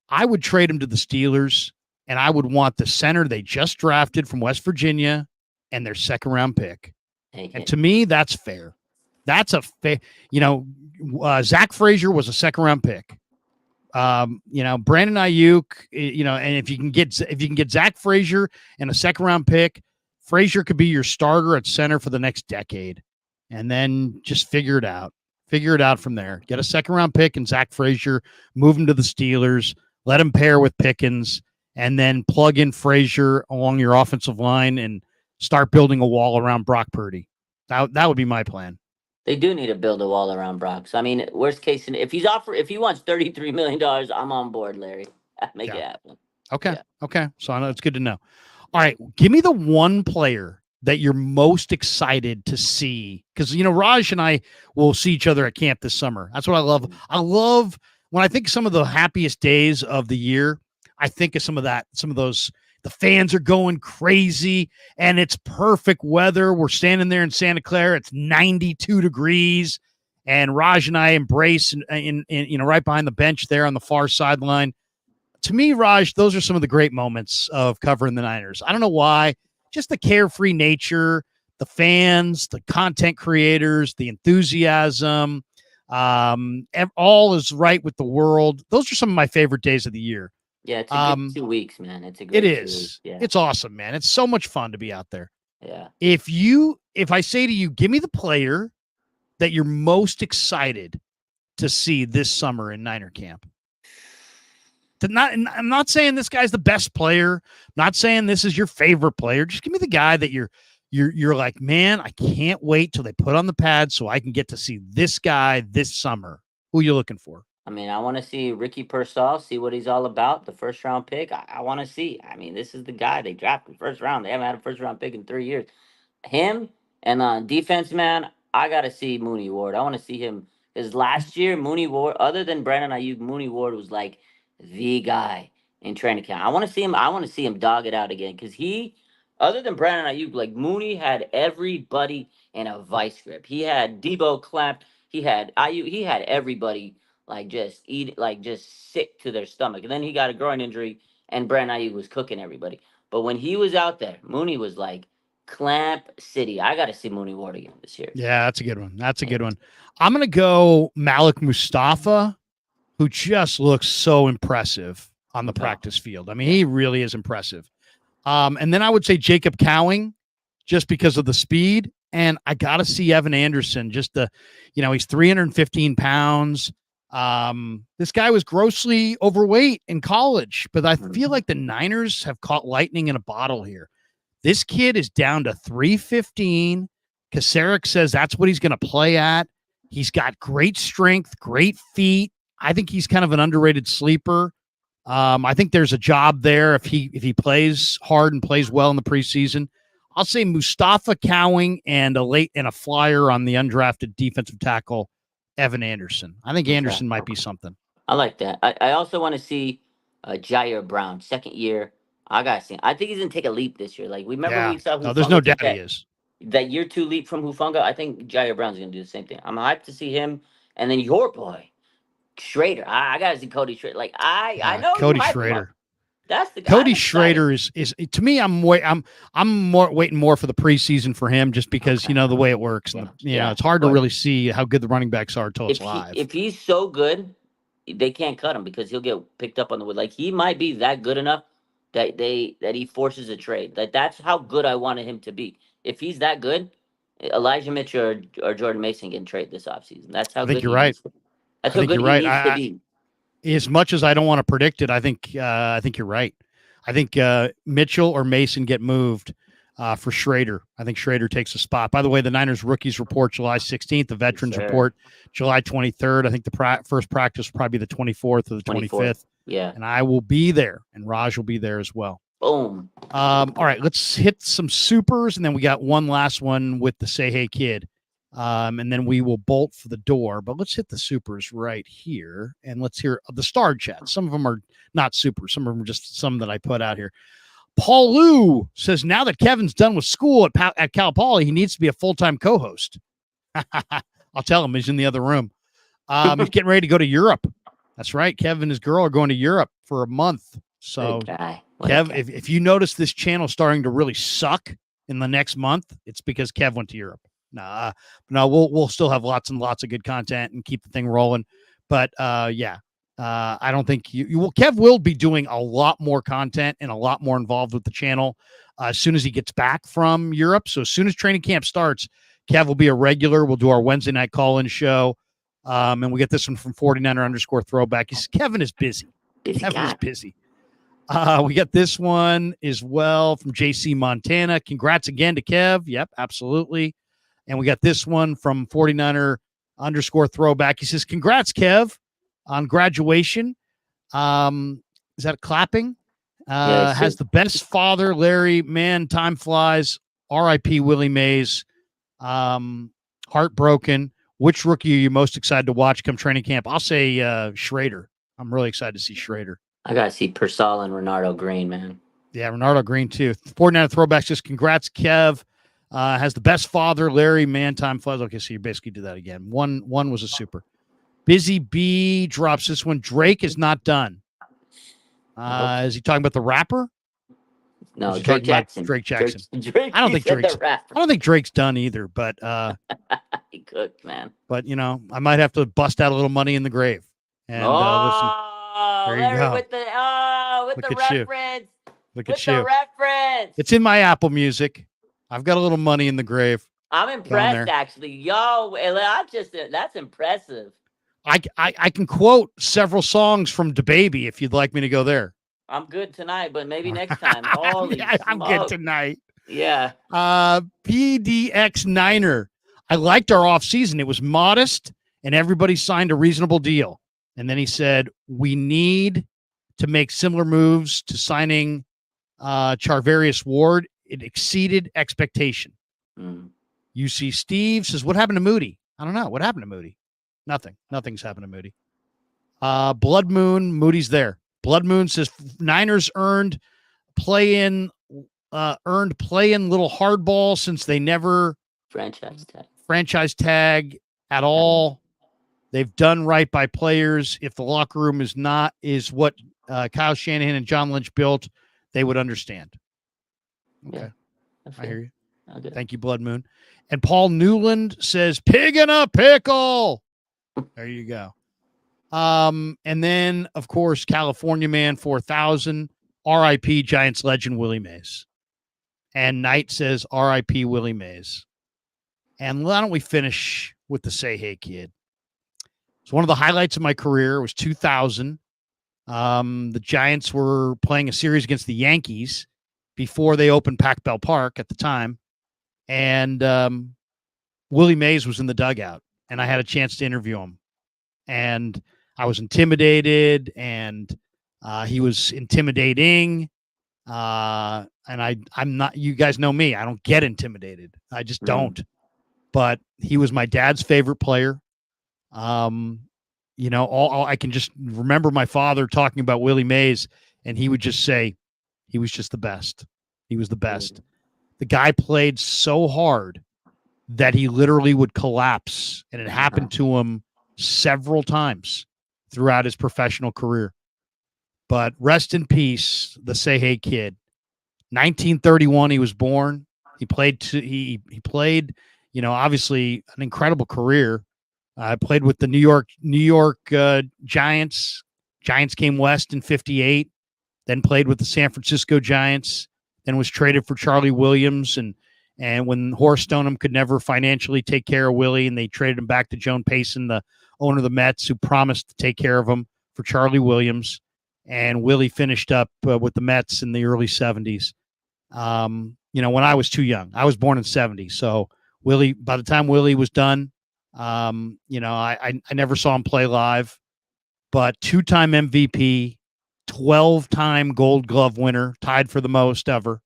I would trade him to the Steelers, and I would want the center they just drafted from West Virginia and their second round pick. And to me, that's fair. That's a fair. Zach Frazier was a second round pick. Brandon Ayuk. And if you can get Zach Frazier and a second round pick, Frazier could be your starter at center for the next decade, and then just figure it out. Figure it out from there. Get a second round pick and Zach Frazier, move him to the Steelers, let him pair with Pickens, and then plug in Frazier along your offensive line and start building a wall around Brock Purdy. That would be my plan. They do need to build a wall around Brock. So, I mean, worst case, if he wants $33 million, I'm on board, Larry. Make it happen. Okay. Yeah. Okay. So I know it's good to know. All right. Give me the one player that you're most excited to see. Because, Raj and I will see each other at camp this summer. That's what I love. I love when I think some of the happiest days of the year, I think of some of those, the fans are going crazy and it's perfect weather. We're standing there in Santa Clara. It's 92 degrees and Raj and I embrace in right behind the bench there on the far sideline. To me, Raj, those are some of the great moments of covering the Niners. I don't know why. Just the carefree nature, the fans, the content creators, the enthusiasm, all is right with the world. Those are some of my favorite days of the year. Yeah, it's a good 2 weeks, man. It's a great 2 weeks. Yeah. It's awesome, man. It's so much fun to be out there. Yeah. If I say to you, give me the player that you're most excited to see this summer in Niner camp. I'm not saying this guy's the best player. I'm not saying this is your favorite player. Just give me the guy that you're like, man, I can't wait till they put on the pad so I can get to see this guy this summer. Who are you looking for? I mean, I want to see Ricky Pearsall, see what he's all about, the first round pick. I want to see. I mean, this is the guy they drafted first round. They haven't had a first round pick in 3 years. Him and defense, man, I got to see Mooney Ward. I want to see him because last year, Mooney Ward, other than Brandon Ayuk, Mooney Ward was like the guy in training camp. I want to see him. I want to see him dog it out again because other than Brandon Ayuk, like Mooney had everybody in a vice grip. He had Debo clamped. He had Ayuk. He had everybody just sick to their stomach. And then he got a groin injury, and Brandon Ayuk was cooking everybody. But when he was out there, Mooney was like clamp city. I got to see Mooney Ward again this year. Yeah, that's a good one. That's a good one. I'm gonna go Malik Mustafa, who just looks so impressive on the practice field. I mean, he really is impressive. And then I would say Jacob Cowing, just because of the speed. And I got to see Evan Anderson, he's 315 pounds. This guy was grossly overweight in college, but I feel like the Niners have caught lightning in a bottle here. This kid is down to 315. Kasarik says that's what he's going to play at. He's got great strength, great feet. I think he's kind of an underrated sleeper. I think there's a job there if he plays hard and plays well in the preseason. I'll say Mustafa Cowing and a flyer on the undrafted defensive tackle, Evan Anderson. I think Anderson might be something. I like that. I also want to see Jair Brown, second year. I got to see him. I think he's going to take a leap this year. Like, we saw Hufanga. No, there's no doubt he is. That year 2 leap from Hufanga, I think Jair Brown's going to do the same thing. I'm hyped to see him. And then your boy, Schrader. I got to see Cody Schrader. Like, I know Cody Schrader. That's the guy. Cody Schrader is to me. I'm waiting more for the preseason for him, just because the way it works. It's hard to really see how good the running backs are until it's live. If he's so good, they can't cut him because he'll get picked up on the wood. Like, he might be that good enough that he forces a trade. That's how good I wanted him to be. If he's that good, Elijah Mitchell or Jordan Mason can trade this offseason. That's how I think you're right. That's how good he needs to be. As much as I don't want to predict it, I think you're right. I think Mitchell or Mason get moved for Schrader. I think Schrader takes a spot. By the way, the Niners rookies report July 16th. The veterans report July 23rd. I think the first practice will probably be the 24th or the 25th. Yeah. And I will be there, and Raj will be there as well. Boom. All right, let's hit some supers, and then we got one last one with the Say Hey Kid. And then we will bolt for the door, but let's hit the supers right here and let's hear the star chat. Some of them are not super. Some of them are just some that I put out here. Paul Lou says, now that Kevin's done with school at Cal Poly, he needs to be a full-time co-host. I'll tell him he's in the other room. He's getting ready to go to Europe. That's right. Kevin and his girl are going to Europe for a month. So Kev, if you notice this channel starting to really suck in the next month, it's because Kev went to Europe. No, we'll still have lots and lots of good content and keep the thing rolling. But I don't think you will. Kev will be doing a lot more content and a lot more involved with the channel as soon as he gets back from Europe. So as soon as training camp starts, Kev will be a regular. We'll do our Wednesday night call-in show. And we get this one from 49er_throwback. He says, Kevin is busy. Kevin is busy. We got this one as well from JC Montana. Congrats again to Kev. Yep, absolutely. And we got this one from 49er_throwback. He says, congrats, Kev, on graduation. Is that clapping? Has the best father, Larry. Man, time flies. R.I.P. Willie Mays. Heartbroken. Which rookie are you most excited to watch come training camp? I'll say Schrader. I'm really excited to see Schrader. I got to see Persal and Renardo Green, man. Yeah, Renardo Green, too. 49er throwback says, congrats, Kev. Has the best father, Larry. Man, time flies. Okay, so you basically did that again. One was a super. Busy B drops this one. Drake is not done. Is he talking about the rapper? No, Drake Jackson. Drake Jackson. Drake, I don't think Drake's done either, but he cooked, man. But I might have to bust out a little money in the grave. And listen. There you Larry go. With the reference. Look at you. Reference. It's in my Apple Music. I've got a little money in the grave. I'm impressed, actually. Yo, that's impressive. I can quote several songs from DaBaby if you'd like me to go there. I'm good tonight, but maybe next time. Holy I'm good tonight. Yeah. PDX Niner. I liked our offseason. It was modest, and everybody signed a reasonable deal. And then he said, we need to make similar moves to signing Charvarius Ward. It exceeded expectation. UC Steve says, what happened to Moody? I don't know. What happened to Moody? Nothing. Nothing's happened to Moody. Blood Moon, Moody's there. Blood Moon says Niners earned play-in little hardball since they never franchise tag at all. They've done right by players. If the locker room is what Kyle Shanahan and John Lynch built, they would understand. Okay. Yeah, I hear you. Okay. Thank you, Blood Moon. And Paul Newland says, pig in a pickle. There you go. And then, of course, California Man 4000, RIP Giants legend Willie Mays. And Knight says, RIP Willie Mays. And why don't we finish with the Say Hey Kid? It's one of the highlights of my career. It was 2000. The Giants were playing a series against the Yankees before they opened Pac Bell Park at the time. And Willie Mays was in the dugout, and I had a chance to interview him. And I was intimidated, and he was intimidating. And I'm not, you guys know me. I don't get intimidated. I just don't. But he was my dad's favorite player. All I can just remember my father talking about Willie Mays, and he would just say, he was just the best. He was the best. The guy played so hard that he literally would collapse, and it happened to him several times throughout his professional career. But rest in peace, the Say Hey Kid. 1931, he was born. He played, obviously an incredible career. Played with the New York Giants. Giants came west in 58, then played with the San Francisco Giants, then was traded for Charlie Williams. And when Horace Stoneham could never financially take care of Willie, and they traded him back to Joan Payson, the owner of the Mets, who promised to take care of him for Charlie Williams, and Willie finished up with the Mets in the early 70s. When I was too young. I was born in 70, so Willie, by the time Willie was done, I never saw him play live, but 2-time MVP, 12-time Gold Glove winner, tied for the most ever,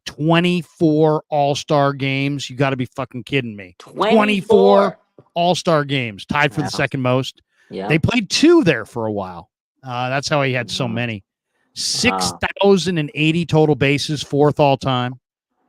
24 All-Star games. You got to be fucking kidding me. 24 All-Star games, tied for the second most. Yeah. They played 2 there for a while. That's how he had so many. 6,080 total bases, 4th all-time.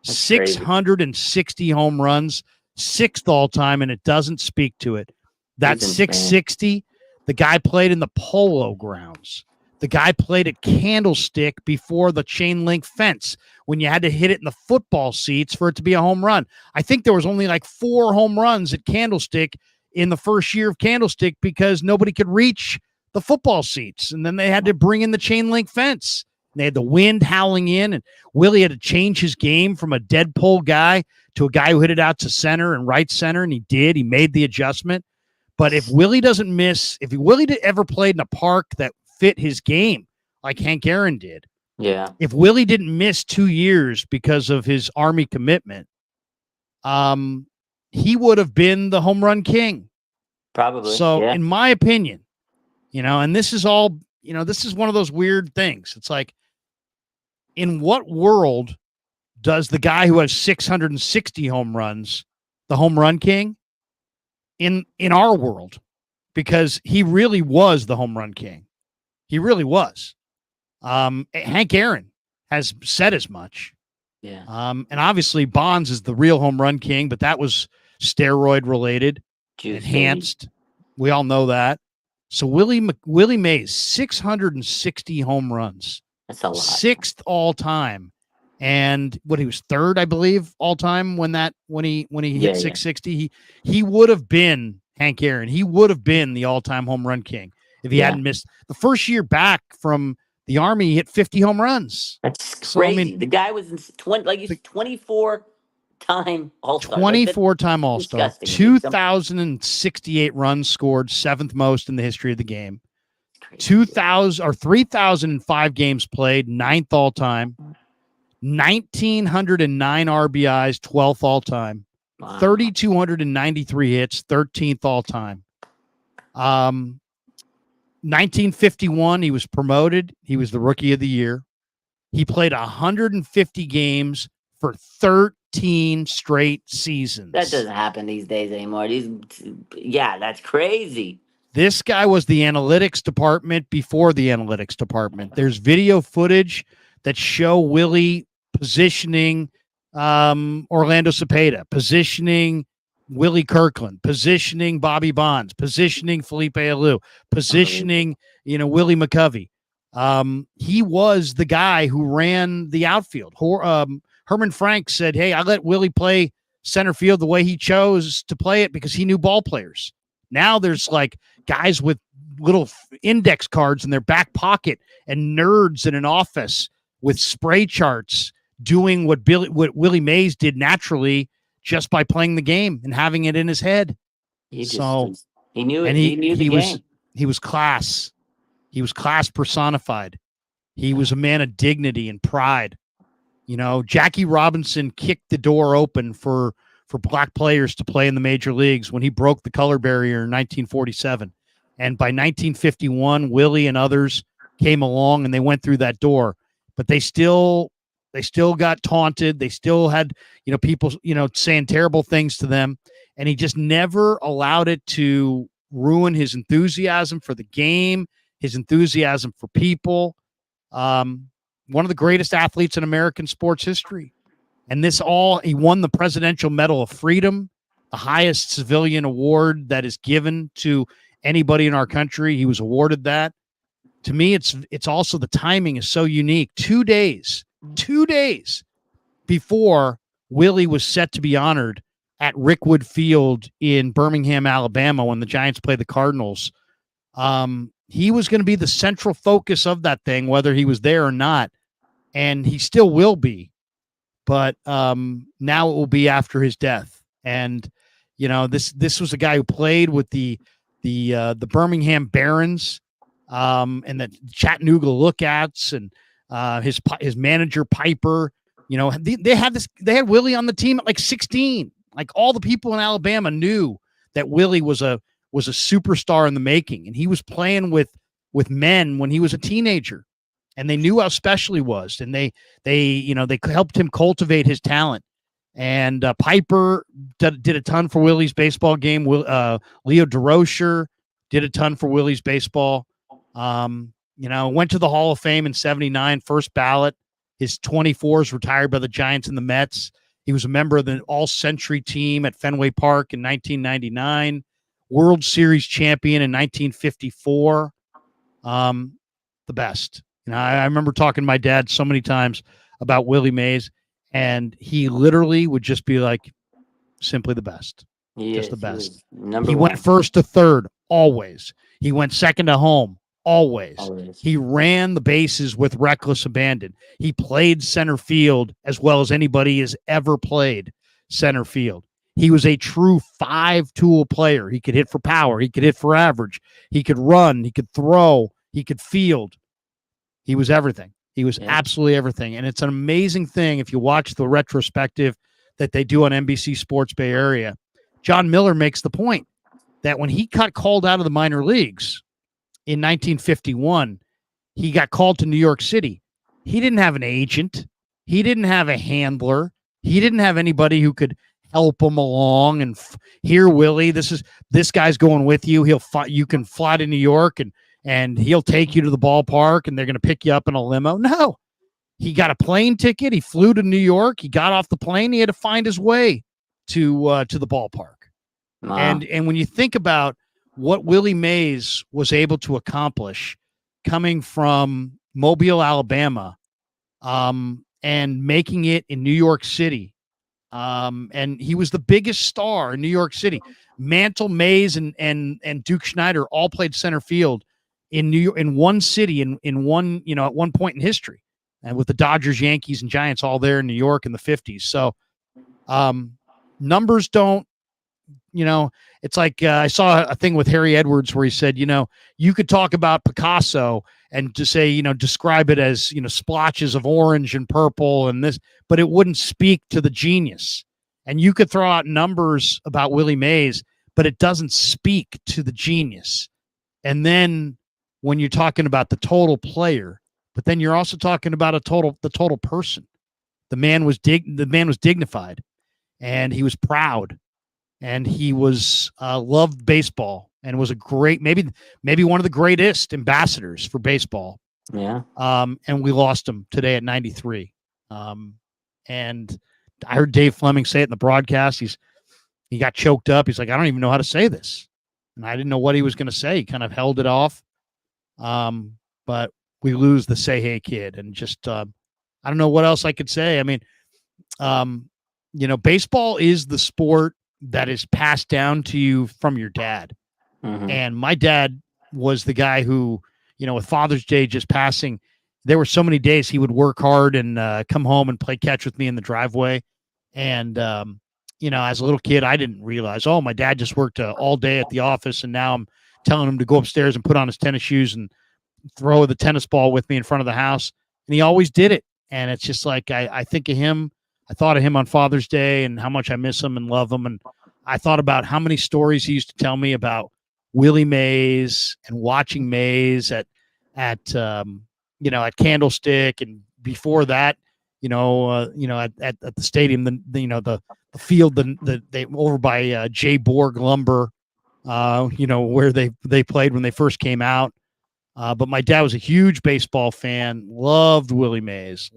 660 home runs, 6th all-time, and it doesn't speak to it. That 660, the guy played in the Polo Grounds. The guy played at Candlestick before the chain link fence when you had to hit it in the football seats for it to be a home run. I think there was only like 4 home runs at Candlestick in the first year of Candlestick because nobody could reach the football seats. And then they had to bring in the chain link fence. They had the wind howling in, and Willie had to change his game from a dead pole guy to a guy who hit it out to center and right center, and he did. He made the adjustment. But if Willie doesn't miss, if Willie ever played in a park that fit his game like Hank Aaron did, if Willie didn't miss 2 years because of his Army commitment, he would have been the home run king. Probably. So, in my opinion, and this is all, this is one of those weird things. It's like, in what world does the guy who has 660 home runs, the home run king? In our world, because he really was the home run king. He really was. Hank Aaron has said as much. Yeah. And obviously Bonds is the real home run king, but that was steroid related, enhanced. We all know that. So Willie Mays, 660 home runs. That's a lot. 6th all time. And he was 3rd, I believe, all time when he hit 660. He would have been Hank Aaron. He would have been the all-time home run king if he hadn't missed. The first year back from the Army, he hit 50 home runs. That's crazy. The guy was 24-time All-Star. 24-time All-Star. 2,068 runs scored, 7th most in the history of the game. 3,005 games played, 9th all-time. 1,909 RBIs, 12th all-time. Wow. 3,293 hits, 13th all-time. 1951, he was promoted. He was the Rookie of the Year. He played 150 games for 13 straight seasons. That doesn't happen these days anymore. That's crazy. This guy was the analytics department before the analytics department. There's video footage that show Willie positioning Orlando Cepeda, positioning Willie Kirkland, positioning Bobby Bonds, positioning Felipe Alou, positioning, Willie McCovey. He was the guy who ran the outfield. Herman Frank said, hey, I let Willie play center field the way he chose to play it because he knew ball players. Now there's like guys with little index cards in their back pocket and nerds in an office with spray charts doing what Willie Mays did naturally just by playing the game and having it in his head. He knew it. He knew the game. He was class. He was class personified. He was a man of dignity and pride. Jackie Robinson kicked the door open for black players to play in the major leagues when he broke the color barrier in 1947. And by 1951, Willie and others came along and they went through that door, but they still got taunted. They still had, people, saying terrible things to them. And he just never allowed it to ruin his enthusiasm for the game, his enthusiasm for people. One of the greatest athletes in American sports history. And he won the Presidential Medal of Freedom, the highest civilian award that is given to anybody in our country. He was awarded that. To me, it's also the timing is so unique. 2 days before Willie was set to be honored at Rickwood Field in Birmingham, Alabama, when the Giants played the Cardinals. He was going to be the central focus of that thing, whether he was there or not. And he still will be. But now it will be after his death. And, this was a guy who played with the Birmingham Barons and the Chattanooga Lookouts, and his manager Piper. You know, they had Willie on the team at like 16. Like all the people in Alabama knew that Willie was a superstar in the making, and he was playing with men when he was a teenager, and they knew how special he was, and they helped him cultivate his talent. And Piper did a ton for Willie's baseball game. Leo DeRocher did a ton for Willie's baseball. Went to the Hall of Fame in '79, first ballot. His 24s retired by the Giants and the Mets. He was a member of the All-Century team at Fenway Park in 1999. World Series champion in 1954. The best. I remember talking to my dad so many times about Willie Mays, and he literally would just be like, simply the best. Just the best. He went first to third, always. He went second to home, always. He ran the bases with reckless abandon. He played center field as well as anybody has ever played center field. He was a true 5-tool player. He could hit for power. He could hit for average. He could run. He could throw. He could field. He was everything. He was absolutely everything. And it's an amazing thing if you watch the retrospective that they do on NBC Sports Bay Area. John Miller makes the point that when he got called out of the minor leagues in 1951, he got called to New York City. He didn't have an agent. He didn't have a handler. He didn't have anybody who could help him along and here, Willie, this guy's going with you. You can fly to New York and he'll take you to the ballpark and they're going to pick you up in a limo. No, he got a plane ticket. He flew to New York. He got off the plane. He had to find his way to the ballpark. Wow. And when you think about what Willie Mays was able to accomplish coming from Mobile, Alabama, and making it in New York City, and he was the biggest star in New York City. Mantle, Mays, and Duke Schneider all played center field in New York, in one city, in one, at one point in history, and with the Dodgers, Yankees, and Giants all there in New York in the 50s. So, numbers don't, it's like I saw a thing with Harry Edwards where he said, you could talk about Picasso and to say, describe it as, splotches of orange and purple and this, but it wouldn't speak to the genius. And you could throw out numbers about Willie Mays, but it doesn't speak to the genius. And then when you're talking about the total player, but then you're also talking about the total person. The man was dignified, and he was proud, and he was loved baseball, and was a great, maybe one of the greatest ambassadors for baseball. Yeah. And we lost him today at 93. And I heard Dave Fleming say it in the broadcast. He got choked up. He's like, I don't even know how to say this. And I didn't know what he was going to say. He kind of held it off. But we lose the Say Hey Kid, and just, I don't know what else I could say. I mean, baseball is the sport that is passed down to you from your dad. Mm-hmm. And my dad was the guy who, with Father's Day just passing, there were so many days he would work hard and come home and play catch with me in the driveway. And, as a little kid, I didn't realize, my dad just worked all day at the office, and now I'm telling him to go upstairs and put on his tennis shoes and throw the tennis ball with me in front of the house. And he always did it. And it's just like, I think of him. I thought of him on Father's Day and how much I miss him and love him. And I thought about how many stories he used to tell me about Willie Mays and watching Mays at Candlestick, and before that, at the stadium, the field, they over by J. Borg Lumber, where they played when they first came out. But my dad was a huge baseball fan, loved Willie Mays,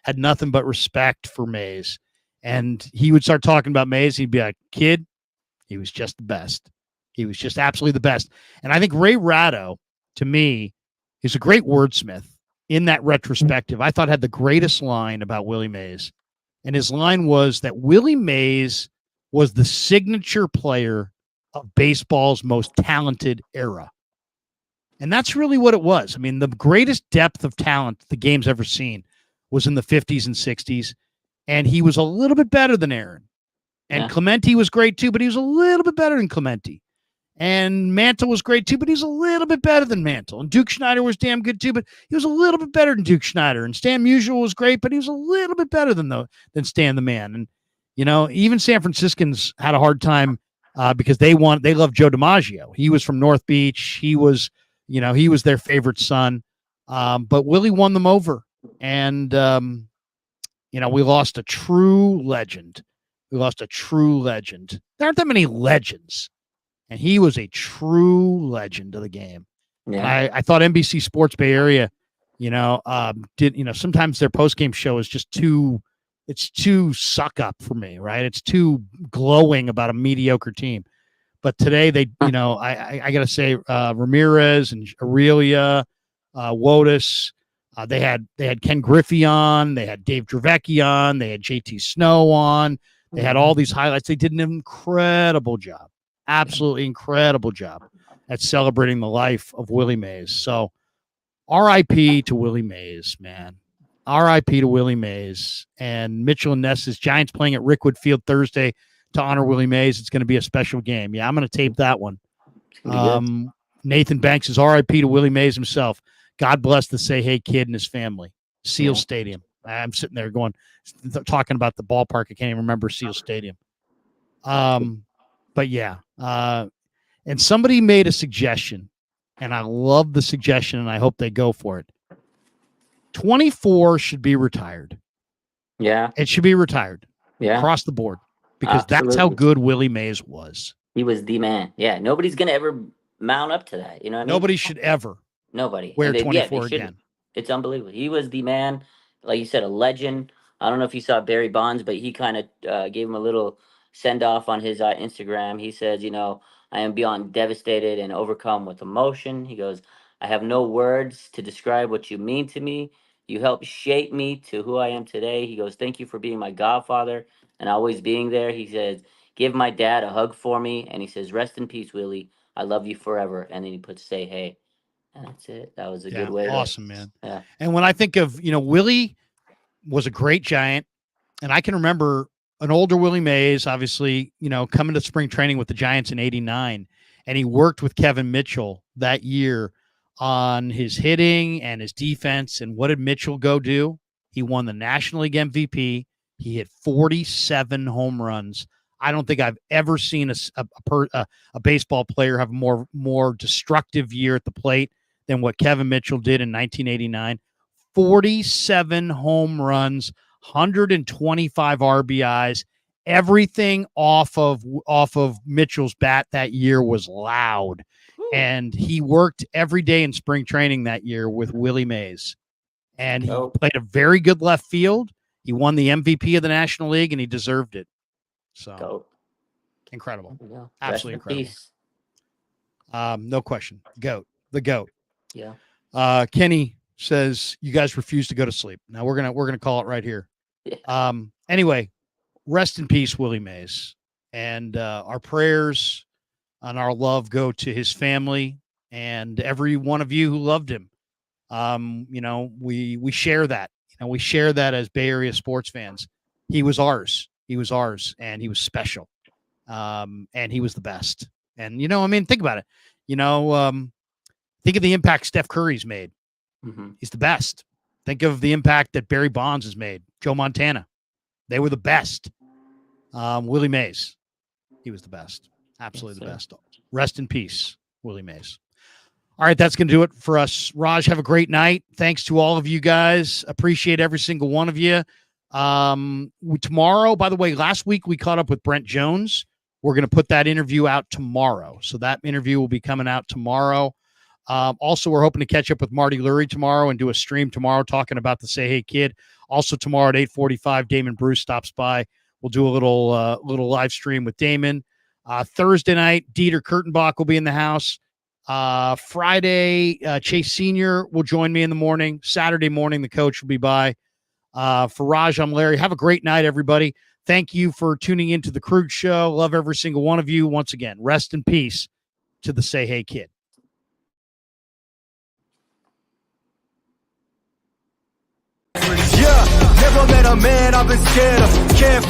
had nothing but respect for Mays. And he would start talking about Mays. He'd be like, kid, he was just the best. He was just absolutely the best. And I think Ray Ratto, to me, is a great wordsmith in that retrospective. I thought had the greatest line about Willie Mays. And his line was that Willie Mays was the signature player of baseball's most talented era. And that's really what it was. I mean, the greatest depth of talent the game's ever seen was in the 50s and 60s. And he was a little bit better than Aaron. And Clemente was great too, but he was a little bit better than Clemente. And Mantle was great too, but he's a little bit better than Mantle. And Duke Schneider was damn good too, but he was a little bit better than Duke Schneider. And Stan Musial was great, but he was a little bit better than Stan the Man. And even San Franciscans had a hard time because they loved Joe DiMaggio. He was from North Beach. He was their favorite son. But Willie won them over, and we lost a true legend. There aren't that many legends. And he was a true legend of the game. Yeah. I thought NBC Sports Bay Area, sometimes their post-game show is just too suck up for me, right? It's too glowing about a mediocre team. But today I got to say, Ramirez and Aurelia, Wotus, they had Ken Griffey on, they had Dave Dravecki on, they had JT Snow on, they had all these highlights. They did an incredible job. Absolutely incredible job at celebrating the life of Willie Mays. So R.I.P. to Willie Mays, man. R.I.P. to Willie Mays. And Mitchell and Ness's Giants playing at Rickwood Field Thursday to honor Willie Mays. It's going to be a special game. Yeah, I'm going to tape that one. Nathan Banks is R.I.P. to Willie Mays himself. God bless the Say Hey Kid and his family. Seal Stadium. I'm sitting there talking about the ballpark. I can't even remember Seal Stadium. But yeah, and somebody made a suggestion, and I love the suggestion, and I hope they go for it. 24 should be retired. Yeah. It should be retired. Yeah. Across the board, because that's how good Willie Mays was. He was the man. Yeah. Nobody's going to ever mount up to that. You know what I mean? Nobody should ever wear 24 again. It's unbelievable. He was the man. Like you said, a legend. I don't know if you saw Barry Bonds, but he kind of gave him a little send off on his Instagram. He says, I am beyond devastated and overcome with emotion. He goes, I have no words to describe what you mean to me. You helped shape me to who I am today. He goes, thank you for being my godfather and always being there. He says, give my dad a hug for me. And he says, rest in peace, Willie. I love you forever. And then he puts say hey. And that's it. That was a good way. Awesome, man. Yeah. And when I think of, Willie was a great Giant. And I can remember an older Willie Mays, obviously, coming to spring training with the Giants in '89, and he worked with Kevin Mitchell that year on his hitting and his defense. And what did Mitchell go do? He won the National League MVP. He hit 47 home runs. I don't think I've ever seen a baseball player have a more destructive year at the plate than what Kevin Mitchell did in 1989. 47 home runs. 125 RBIs. Everything off of Mitchell's bat that year was loud. And he worked every day in spring training that year with Willie Mays. And he played a very good left field. He won the MVP of the National League, and he deserved it. So incredible. Absolutely incredible. No question. The GOAT. Yeah. Kenny says you guys refuse to go to sleep. Now we're gonna call it right here. Yeah. Anyway, rest in peace, Willie Mays, and our prayers and our love go to his family and every one of you who loved him. We share that. We share that as Bay Area sports fans. He was ours, and he was special, and he was the best. And think about it. Think of the impact Steph Curry's made. Mm-hmm. He's the best. Think of the impact that Barry Bonds has made. Joe Montana. They were the best. Willie Mays. He was the best. Absolutely the best. Rest in peace, Willie Mays. All right, that's going to do it for us. Raj, have a great night. Thanks to all of you guys. Appreciate every single one of you. Tomorrow, by the way, last week we caught up with Brent Jones. We're going to put that interview out tomorrow. So that interview will be coming out tomorrow. Also, we're hoping to catch up with Marty Lurie tomorrow and do a stream tomorrow talking about the Say Hey Kid. Also tomorrow at 8:45, Damon Bruce stops by. We'll do a little live stream with Damon. Thursday night, Dieter Kurtenbach will be in the house. Friday, Chase Sr. will join me in the morning. Saturday morning, the coach will be by. For Raj, I'm Larry. Have a great night, everybody. Thank you for tuning into the Krug Show. Love every single one of you. Once again, rest in peace to the Say Hey Kid. Yeah, never met a man I've been scared of. Can't